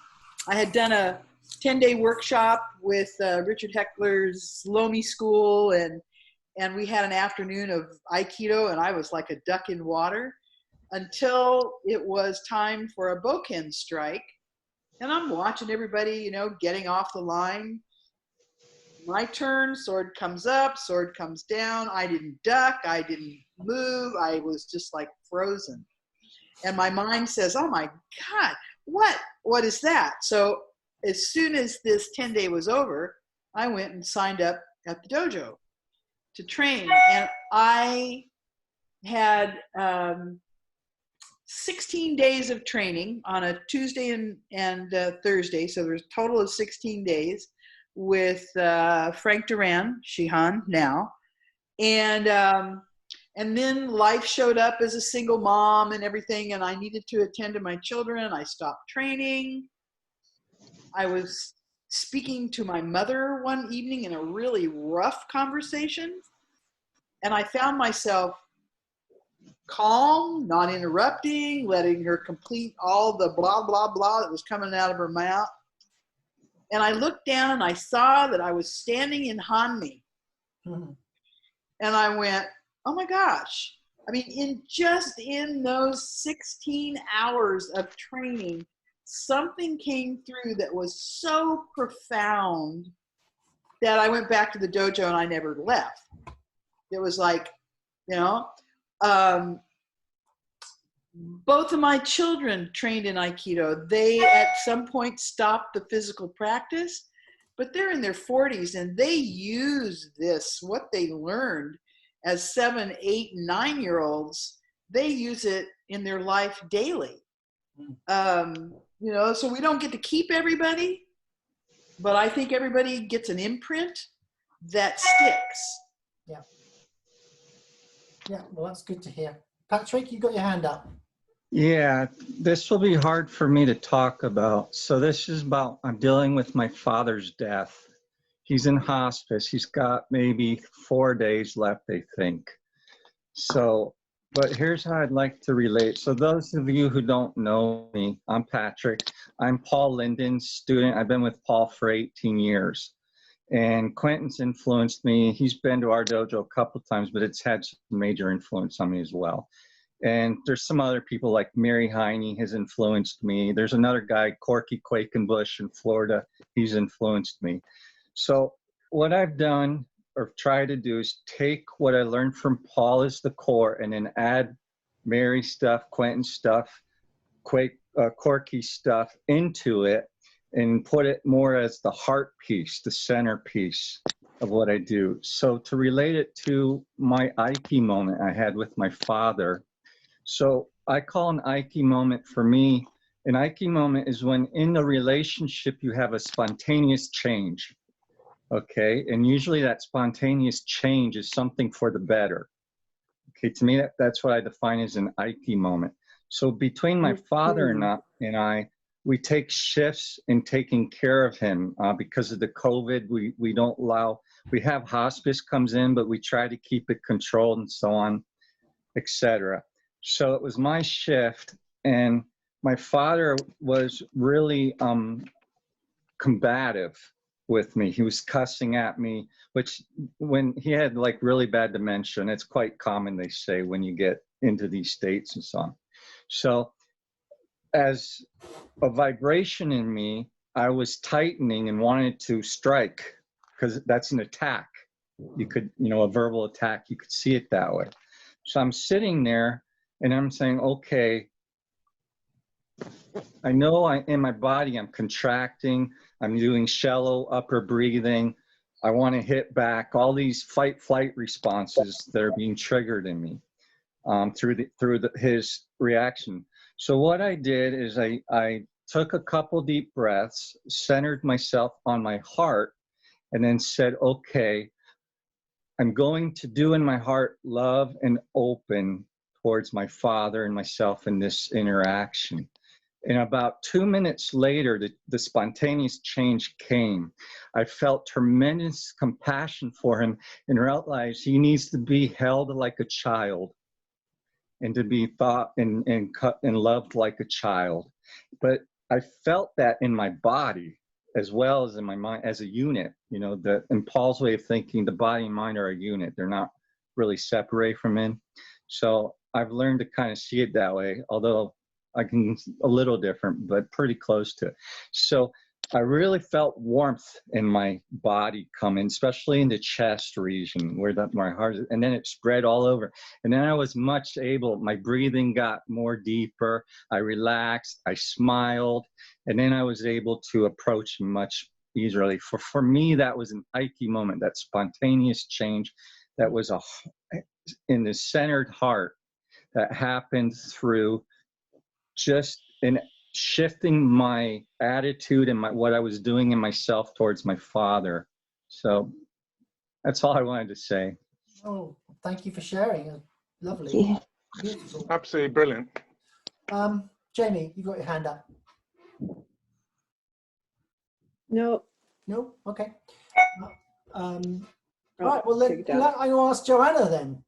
had done a 10-day workshop with Richard Heckler's Lomi School, and we had an afternoon of Aikido, and I was like a duck in water until it was time for a Bokken strike. And I'm watching everybody, you know, getting off the line. My turn, sword comes up, sword comes down. I didn't duck, I didn't move. I was just like frozen. And my mind says, oh my God, what is that? So as soon as this 10-day was over, I went and signed up at the dojo to train. And I had 16 days of training on a Tuesday and Thursday. So there's a total of 16 days with Frank Duran, Shihan now. And then life showed up as a single mom and everything, and I needed to attend to my children. I stopped training. I was speaking to my mother one evening in a really rough conversation, and I found myself calm, not interrupting, letting her complete all the blah, blah, blah that was coming out of her mouth. And I looked down and I saw that I was standing in Hanmi. Mm-hmm. And I went, oh my gosh. I mean, in those 16 hours of training, something came through that was so profound that I went back to the dojo and I never left. It was like, you know, Both of my children trained in Aikido. They at some point stopped the physical practice, but they're in their 40s and they use this, what they learned as 7, 8, 9-year-olds, they use it in their life daily. You know, so we don't get to keep everybody, but I think everybody gets an imprint that sticks. Yeah. Yeah, well, that's good to hear. Patrick, you got your hand up. Yeah, this will be hard for me to talk about. So this is about, I'm dealing with my father's death. He's in hospice. He's got maybe 4 days left, I think. So, but here's how I'd like to relate. So those of you who don't know me, I'm Patrick. I'm Paul Linden's student. I've been with Paul for 18 years. And Quentin's influenced me. He's been to our dojo a couple of times, but it's had some major influence on me as well. And there's some other people like Mary Heine has influenced me. There's another guy, Corky Quakenbush in Florida. He's influenced me. So what I've done or try to do is take what I learned from Paul as the core and then add Mary stuff, Quentin stuff, Corky stuff into it and put it more as the heart piece, the centerpiece of what I do. So to relate it to my Aiki moment I had with my father, so I call an Aiki moment for me, an Aiki moment is when in the relationship you have a spontaneous change, okay? And usually that spontaneous change is something for the better. Okay, to me, that's what I define as an Aiki moment. So between my father and I, we take shifts in taking care of him because of the COVID. We don't allow, we have hospice comes in, but we try to keep it controlled and so on, etc. So it was my shift, and my father was really combative with me. He was cussing at me, which when he had like really bad dementia, and it's quite common, they say, when you get into these states and so on. So as a vibration in me, I was tightening and wanted to strike because that's an attack. You could, you know, a verbal attack, you could see it that way. So I'm sitting there and I'm saying, okay, I know in my body I'm contracting, I'm doing shallow upper breathing, I want to hit back, all these fight-flight responses that are being triggered in me through his reaction. So what I did is I took a couple deep breaths, centered myself on my heart, and then said, okay, I'm going to do in my heart love and open towards my father and myself in this interaction. And about 2 minutes later, the spontaneous change came. I felt tremendous compassion for him and realized he needs to be held like a child and to be thought and loved like a child. But I felt that in my body as well as in my mind as a unit. You know, in Paul's way of thinking, the body and mind are a unit. They're not really separate from him. So I've learned to kind of see it that way, although I can a little different, but pretty close to it. So I really felt warmth in my body coming, especially in the chest region where my heart is, and then it spread all over. And then I was much able, my breathing got more deeper, I relaxed, I smiled, and then I was able to approach much easily. For me, that was an Aiki moment, that spontaneous change that was in the centered heart that happened through just in shifting my attitude and what I was doing in myself towards my father. So that's all I wanted to say. Oh, thank you for sharing. Lovely. Yeah. Beautiful. Absolutely brilliant. Jamie, you got your hand up. No. No? Okay. Oh, Right, well, I'm going to ask Joanna then.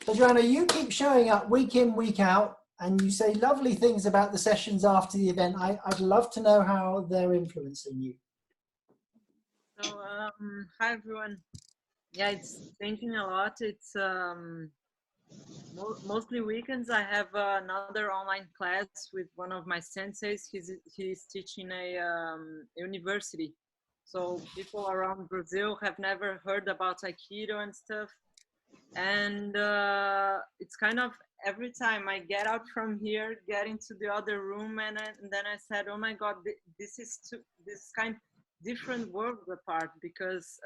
So Joanna, you keep showing up week in, week out, and you say lovely things about the sessions after the event. I'd love to know how they're influencing you. So, hi everyone. Yeah, it's changing a lot. It's mostly weekends. I have another online class with one of my senseis. He's teaching a university. So people around Brazil have never heard about Aikido and stuff. And it's kind of every time I get out from here, get into the other room, and then I said, oh my God, this is this kind different worlds apart, because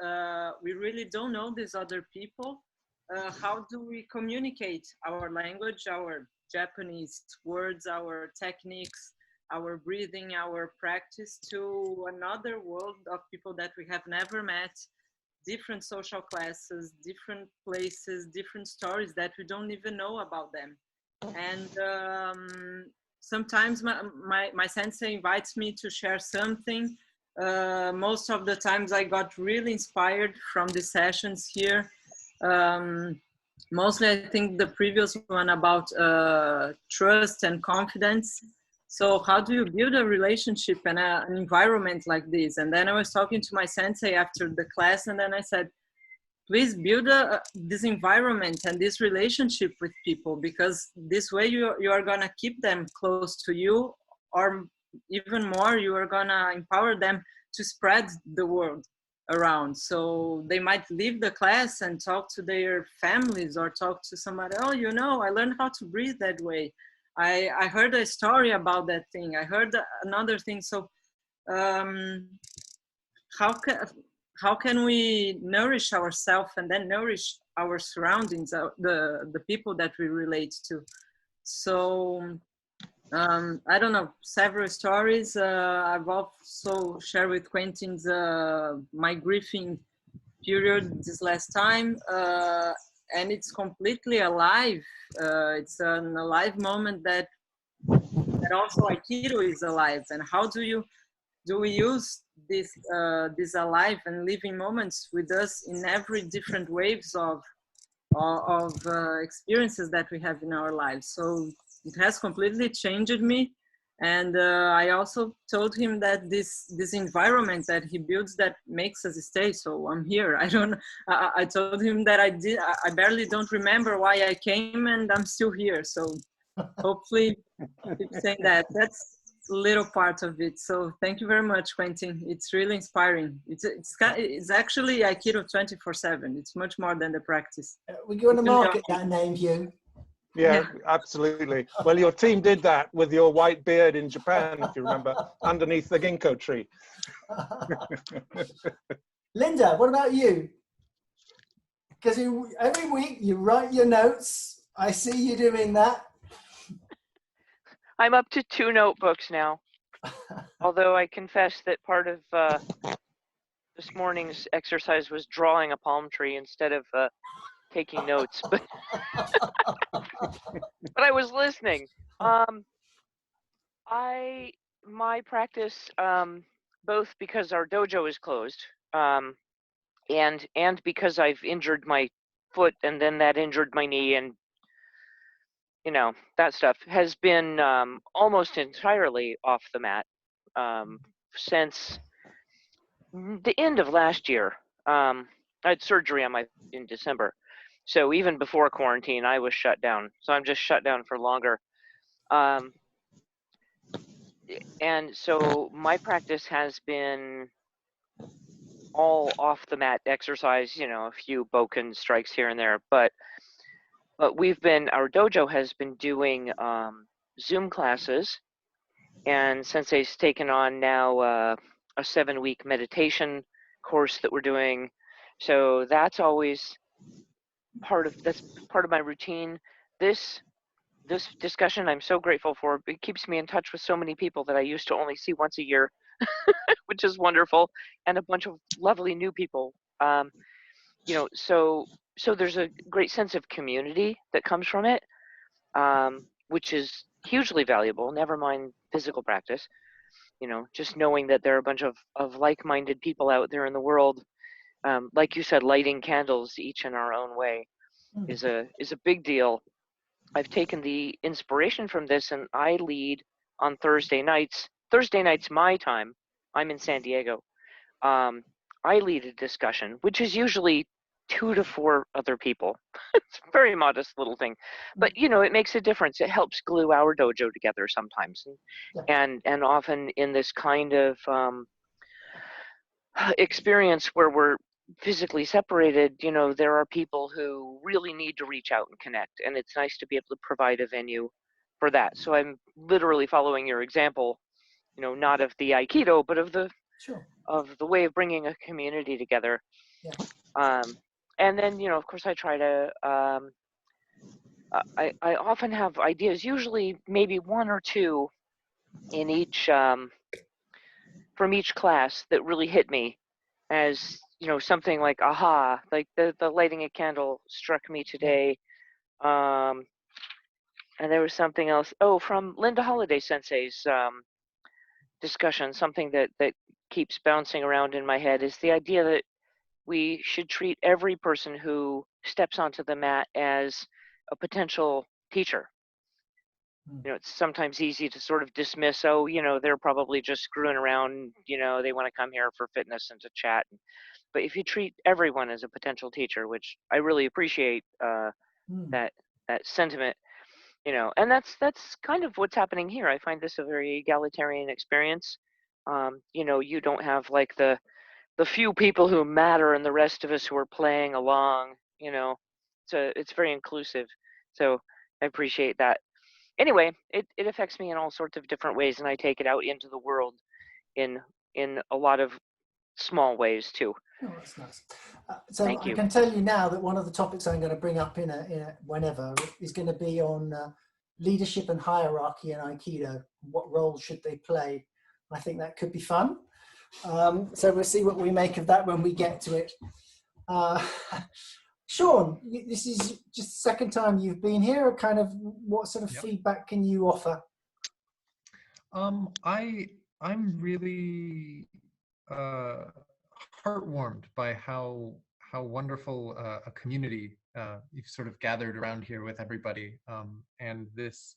we really don't know these other people. How do we communicate our language, our Japanese words, our techniques, our breathing, our practice to another world of people that we have never met, different social classes, different places, different stories that we don't even know about them. And sometimes my sensei invites me to share something. Most of the times I got really inspired from the sessions here. Mostly I think the previous one about trust and confidence. So how do you build a relationship and an environment like this? And then I was talking to my sensei after the class, and then I said, please build this environment and this relationship with people, because this way you are gonna keep them close to you, or even more, you are gonna empower them to spread the word around. So they might leave the class and talk to their families or talk to somebody, oh, you know, I learned how to breathe that way. I heard a story about that thing. I heard another thing. So how can we nourish ourselves and then nourish our surroundings, the people that we relate to? So I don't know, several stories. I've also shared with Quentin's my grieving period this last time, and it's completely alive. It's an alive moment that also Aikido is alive. And how do we use these alive and living moments with us in every different waves of experiences that we have in our lives? So it has completely changed me. And I also told him that this environment that he builds that makes us stay. So I'm here. I told him that I barely don't remember why I came, and I'm still here. So hopefully keep saying that. That's a little part of it. So thank you very much, Quentin. It's really inspiring. It's actually Aikido 24/7. It's much more than the practice. We're going to market that name, Hugh. Yeah, absolutely. Well, your team did that with your white beard in Japan, if you remember, underneath the ginkgo tree. Linda, what about you? Because every week you write your notes. I see you doing that. I'm up to 2 notebooks now. Although I confess that part of this morning's exercise was drawing a palm tree instead of taking notes, but but I was listening. My practice, both because our dojo is closed, and because I've injured my foot, and then that injured my knee, and you know, that stuff has been almost entirely off the mat since the end of last year. I had surgery on in December. So even before quarantine, I was shut down. So I'm just shut down for longer. And so my practice has been all off the mat exercise, you know, a few Boken strikes here and there, but our dojo has been doing Zoom classes, and Sensei's taken on now a 7-week meditation course that we're doing. So that's always part of my routine. This discussion I'm so grateful for. It keeps me in touch with so many people that I used to only see once a year, which is wonderful, and a bunch of lovely new people. You know, so there's a great sense of community that comes from it, which is hugely valuable, never mind physical practice. You know, just knowing that there are a bunch of like-minded people out there in the world, like you said, lighting candles each in our own way is a big deal. I've taken the inspiration from this, and I lead on Thursday nights. Thursday nights my time. I'm in San Diego. I lead a discussion, which is usually 2 to 4 other people. It's a very modest little thing, but you know, it makes a difference. It helps glue our dojo together sometimes, and often in this kind of experience where physically separated, you know, there are people who really need to reach out and connect, and it's nice to be able to provide a venue for that. So I'm literally following your example, you know, not of the Aikido, but of the Sure. way of bringing a community together. Yeah. And then, you know, of course, I try to. I often have ideas, usually maybe one or two in each from each class that really hit me as, you know, something like aha, like the lighting a candle struck me today. And there was something else, oh, from Linda Holiday Sensei's discussion, something that keeps bouncing around in my head is the idea that we should treat every person who steps onto the mat as a potential teacher. You know, it's sometimes easy to sort of dismiss, oh, you know, they're probably just screwing around, you know, they want to come here for fitness and to chat. But if you treat everyone as a potential teacher, which I really appreciate that sentiment, you know, and that's kind of what's happening here. I find this a very egalitarian experience. You know, you don't have like the few people who matter and the rest of us who are playing along, you know. So it's very inclusive. So I appreciate that. Anyway, it affects me in all sorts of different ways, and I take it out into the world in a lot of small ways too. Oh, that's nice. So Thank I you. can tell you now that one of the topics I'm going to bring up in a whenever is going to be on leadership and hierarchy in Aikido. What role should they play? I think that could be fun. So we'll see what we make of that when we get to it. Sean, this is just the second time you've been here. Kind of, what sort of feedback can you offer? I'm really heartwarmed by how wonderful a community you've sort of gathered around here with everybody, and this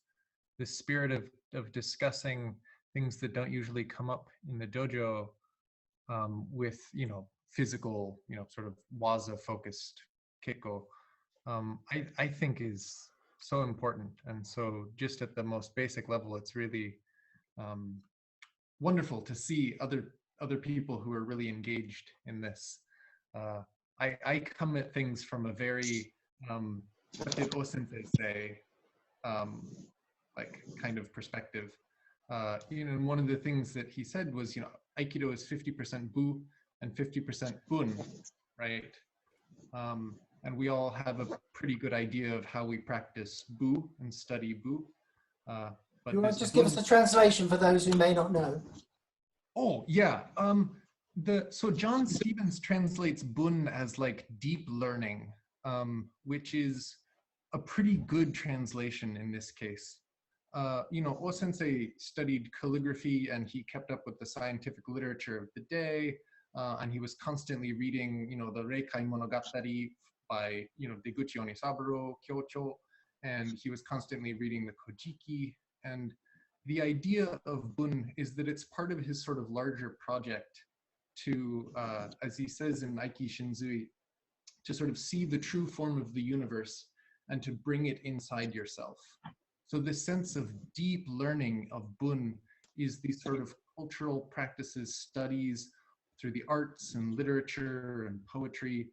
spirit of discussing things that don't usually come up in the dojo with, you know, physical, you know, sort of waza focused keiko, I think is so important. And so just at the most basic level, it's really wonderful to see other people who are really engaged in this. I come at things from a very what did O-sensei say, like kind of perspective. You know, and one of the things that he said was, you know, Aikido is 50% bu and 50% bun, right? And we all have a pretty good idea of how we practice bu and study bu. But you want to just give us the translation for those who may not know? Oh, yeah. So John Stevens translates bun as like deep learning, which is a pretty good translation in this case. You know, O-sensei studied calligraphy and he kept up with the scientific literature of the day, and he was constantly reading, you know, the Reikai Monogatari by, you know, Deguchi Onisaburo, Kyocho, and he was constantly reading the Kojiki. And the idea of bun is that it's part of his sort of larger project to, as he says in Aiki Shinzui, to sort of see the true form of the universe and to bring it inside yourself. So this sense of deep learning of bun is these sort of cultural practices, studies through the arts and literature and poetry,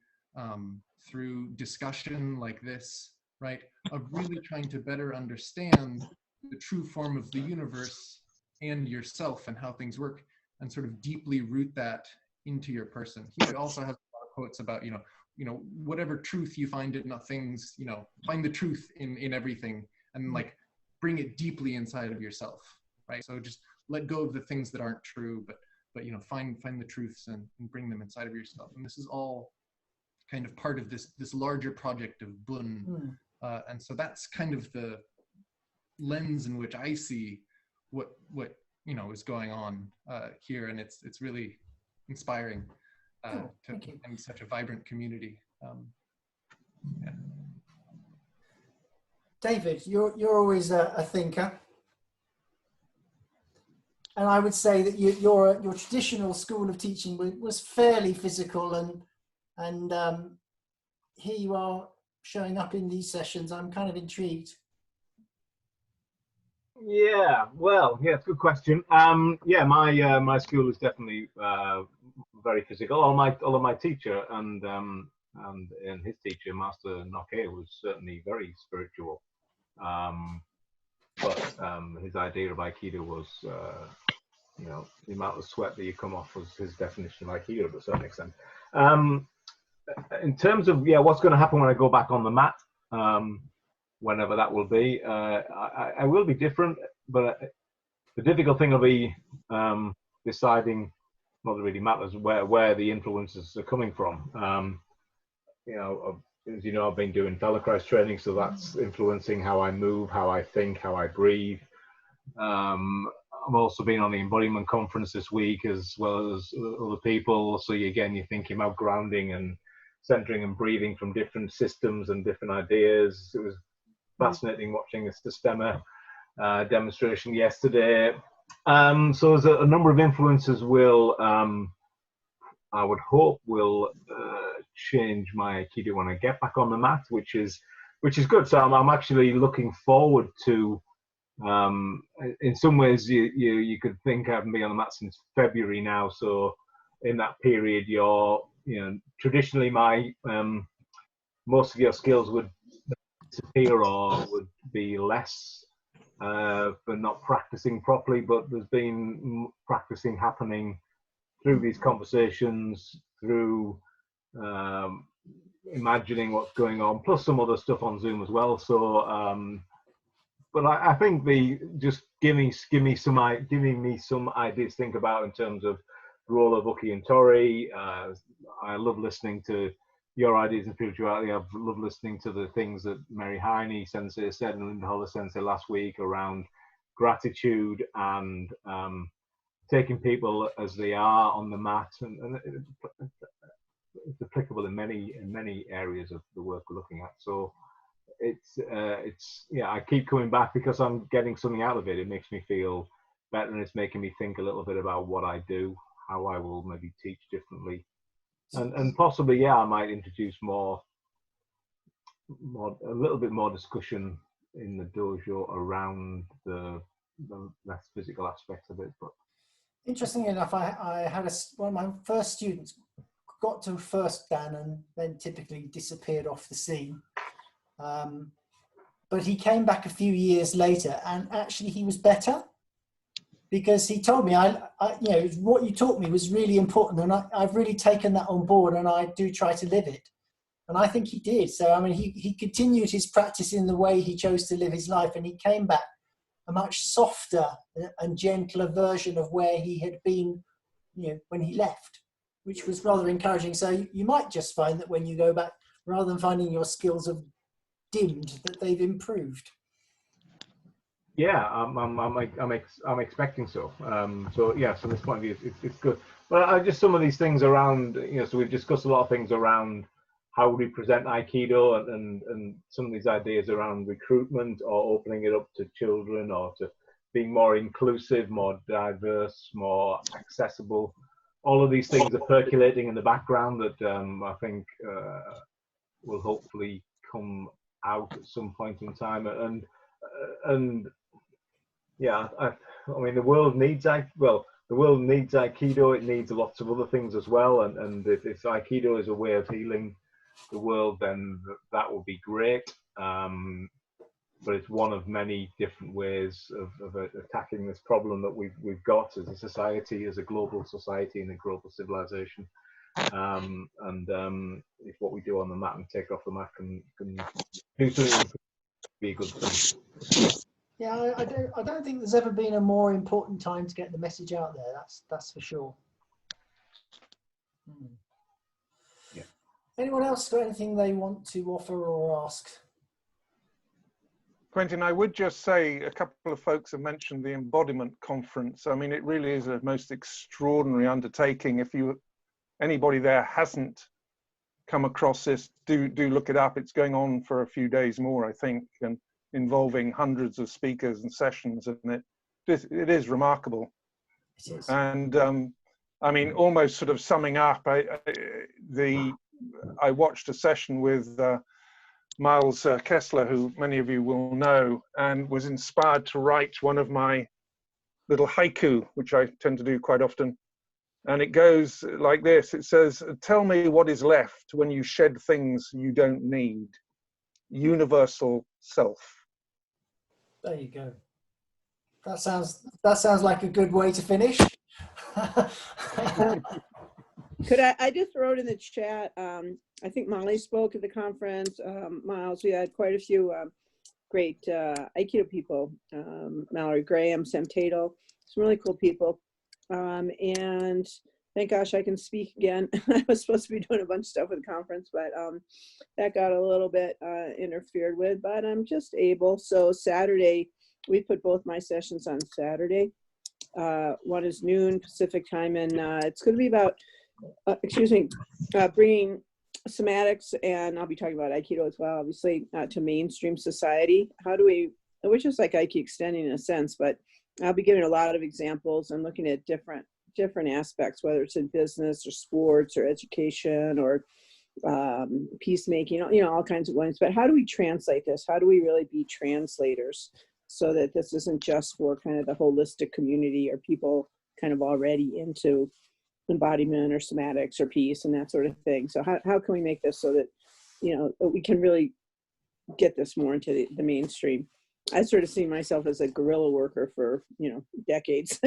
through discussion like this, right? Of really trying to better understand the true form of the universe and yourself and how things work, and sort of deeply root that into your person. He also has a lot of quotes about, you know, whatever truth you find in things, you know, find the truth in everything, and like bring it deeply inside of yourself, right? So just let go of the things that aren't true, but you know, find the truths and bring them inside of yourself. And this is all kind of part of this larger project of bun. And so that's kind of the lens in which I see what you know is going on here, and it's really inspiring to find such a vibrant community. Yeah. David, you're always a thinker, and I would say that your traditional school of teaching was fairly physical, and here you are showing up in these sessions. I'm kind of intrigued. Yeah, well, yeah, it's a good question. Yeah, my school is definitely very physical. Although my teacher and his teacher, Master Noke, was certainly very spiritual. But his idea of Aikido was, you know, the amount of sweat that you come off was his definition of Aikido to a certain extent. In terms of, yeah, what's going to happen when I go back on the mat, whenever that will be, I will be different, but the difficult thing will be deciding, not that it really matters, where the influences are coming from. You know, as you know, I've been doing Feldenkrais training, so that's influencing how I move, how I think, how I breathe. I've also been on the embodiment conference this week, as well as other people. So again, you're thinking about grounding and centering and breathing from different systems and different ideas. It was fascinating watching the Sistema demonstration yesterday. So there's a number of influences will, I would hope, will change my Aikido when I get back on the mat, which is good. So I'm actually looking forward to. In some ways, you could think I haven't been on the mat since February now. So in that period, traditionally my most of your skills would disappear or would be less for not practicing properly. But there's been practicing happening through these conversations, through imagining what's going on, plus some other stuff on Zoom as well. So. But I think just giving me some ideas to think about in terms of the role of Uki and Tori. I love listening to your ideas and spirituality. I've loved listening to the things that Mary Heine Sensei said and Linda Holler Sensei last week around gratitude and taking people as they are on the mat, and it's applicable in many areas of the work we're looking at. So. It's yeah, I keep coming back because I'm getting something out of it. It makes me feel better, and it's making me think a little bit about what I do, how I will maybe teach differently, and possibly, yeah, I might introduce a little bit more discussion in the dojo around the less physical aspects of it. But interestingly enough, I had one of my first students got to first dan and then typically disappeared off the scene. But he came back a few years later, and actually he was better because he told me, what you taught me was really important, and I've really taken that on board, and I do try to live it. And I think he did. So I mean, he continued his practice in the way he chose to live his life, and he came back a much softer and gentler version of where he had been, when he left, which was rather encouraging. So you might just find that when you go back, rather than finding your skills have dimmed, that they've improved. Yeah, I'm expecting so. So yeah, so this point of view, it's good. But just some of these things around, so we've discussed a lot of things around how we present Aikido and some of these ideas around recruitment or opening it up to children or to being more inclusive, more diverse, more accessible. All of these things are percolating in the background that I think will hopefully come out at some point in time, and yeah, I mean the world needs Aikido. It needs lots of other things as well, and if Aikido is a way of healing the world, then that will be great. But it's one of many different ways of attacking this problem that we've got as a society, as a global society and a global civilization. If what we do on the mat and take off the mat can do something, be a good thing. Yeah, I don't think there's ever been a more important time to get the message out there. That's for sure. Yeah. Anyone else got anything they want to offer or ask? Quentin, I would just say a couple of folks have mentioned the embodiment conference. I mean, it really is a most extraordinary undertaking. If anybody there hasn't come across this, do look it up. It's going on for a few days more, I think, and involving hundreds of speakers and sessions, and it is remarkable. It is. And I mean, almost sort of summing up, I watched a session with Miles Kessler, who many of you will know, and was inspired to write one of my little haiku, which I tend to do quite often. And it goes like this. It says, tell me what is left when you shed things you don't need. Universal self. There you go. That sounds like a good way to finish. Could I just wrote in the chat, I think Molly spoke at the conference, Miles, we had quite a few great Aikido people, Mallory Graham, Sam Tatel, some really cool people. And thank gosh I can speak again. I was supposed to be doing a bunch of stuff with the conference, but that got a little bit interfered with, but I'm just able. So Saturday, we put both my sessions on Saturday. One is noon Pacific time, and it's going to be about, bringing somatics, and I'll be talking about Aikido as well, obviously, to mainstream society. How do we, which is like Aikido extending in a sense, but I'll be giving a lot of examples and looking at different aspects, whether it's in business or sports or education or peacemaking, all kinds of ones. But how do we translate this? How do we really be translators so that this isn't just for kind of the holistic community or people kind of already into embodiment or somatics or peace and that sort of thing? So how can we make this so that, we can really get this more into the mainstream? I sort of see myself as a guerrilla worker for, decades.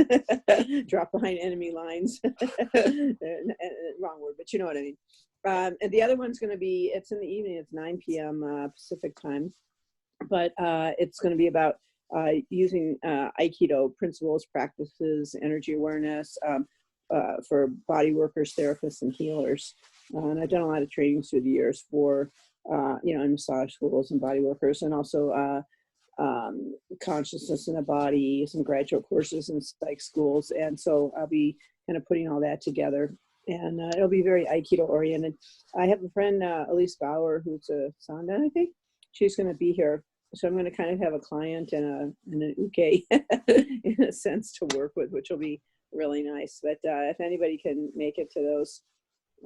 Drop behind enemy lines. Wrong word, but you know what I mean. And the other one's going to be, it's in the evening, it's 9 p.m. Pacific time, but it's going to be about using Aikido principles, practices, energy awareness for body workers, therapists, and healers. And I've done a lot of trainings through the years for, in massage schools and body workers, and also consciousness in the body, some graduate courses in psych schools. And so I'll be kind of putting all that together, and it'll be very Aikido oriented. I have a friend, Elise Bauer, who's a Sandan, I think. She's going to be here. So I'm going to kind of have a client and an uke in a sense to work with, which will be really nice. But if anybody can make it to those.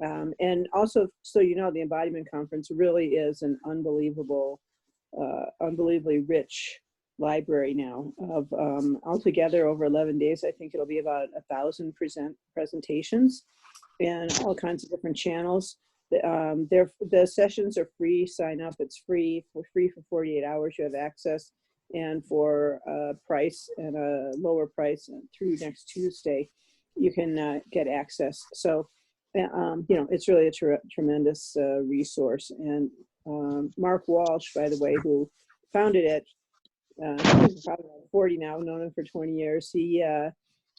And also, so the Embodiment Conference really is an unbelievably rich library now of altogether over 11 days. I think it'll be about 1,000 presentations and all kinds of different channels. The sessions are free. Sign up. It's free for 48 hours. You have access, and for a price and a lower price through next Tuesday, you can get access. So, it's really a tremendous resource. And Mark Walsh, by the way, who founded it, he's probably 40 now, known him for 20 years. He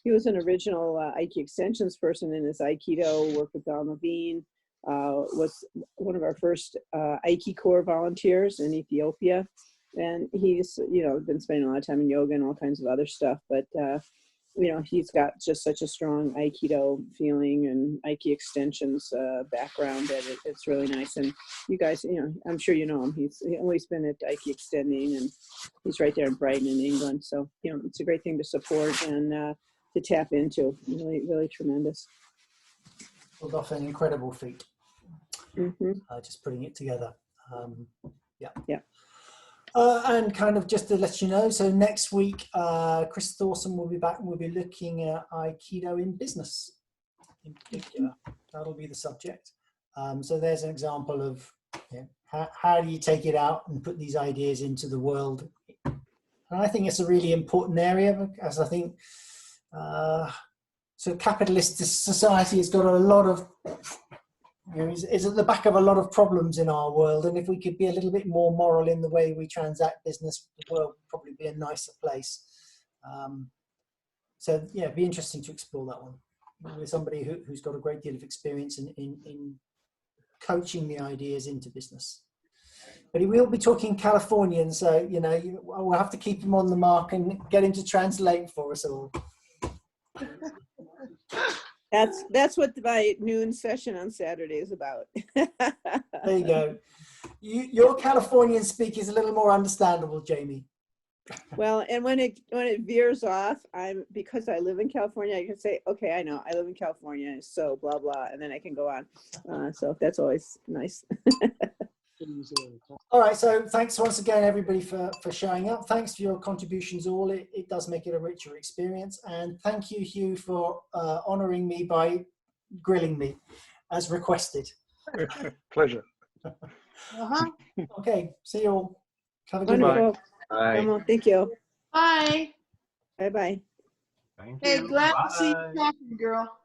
was an original Aikido extensions person in his Aikido, worked with Don Levine, was one of our first Aiki Corps volunteers in Ethiopia. And he's, been spending a lot of time in yoga and all kinds of other stuff. But, he's got just such a strong Aikido feeling and Aiki extensions background that it's really nice. And you guys, I'm sure you know him. He's always been at Aiki Extending, and he's right there in Brighton in England. So, it's a great thing to support and to tap into. Really, really tremendous. Pulled off an incredible feat. Mm-hmm. Just putting it together. Yeah. And kind of just to let you know, so next week, Chris Thorson will be back. We'll be looking at Aikido in business in particular. That'll be the subject. So there's an example of how do you take it out and put these ideas into the world. And I think it's a really important area, because I think so capitalist society has got a lot of, is at the back of a lot of problems in our world. And if we could be a little bit more moral in the way we transact business, the world would probably be a nicer place. So yeah, it'd be interesting to explore that one with somebody who's got a great deal of experience in coaching the ideas into business. But he will be talking Californian, so we'll have to keep him on the mark and get him to translate for us all. That's what my noon session on Saturday is about. There you go. Your Californian speak is a little more understandable, Jamie. Well, and when it veers off, because I live in California, I can say, okay, I know I live in California, so blah blah, and then I can go on. So that's always nice. All right, so thanks once again, everybody, for showing up. Thanks for your contributions all. It does make it a richer experience. And thank you, Hugh, for honouring me by grilling me as requested. Pleasure. Okay, see you all. Have a good Wonderful. Bye. Well, thank you. Bye. Bye-bye. Thank Hey, you. glad to see you Bye. talking, girl.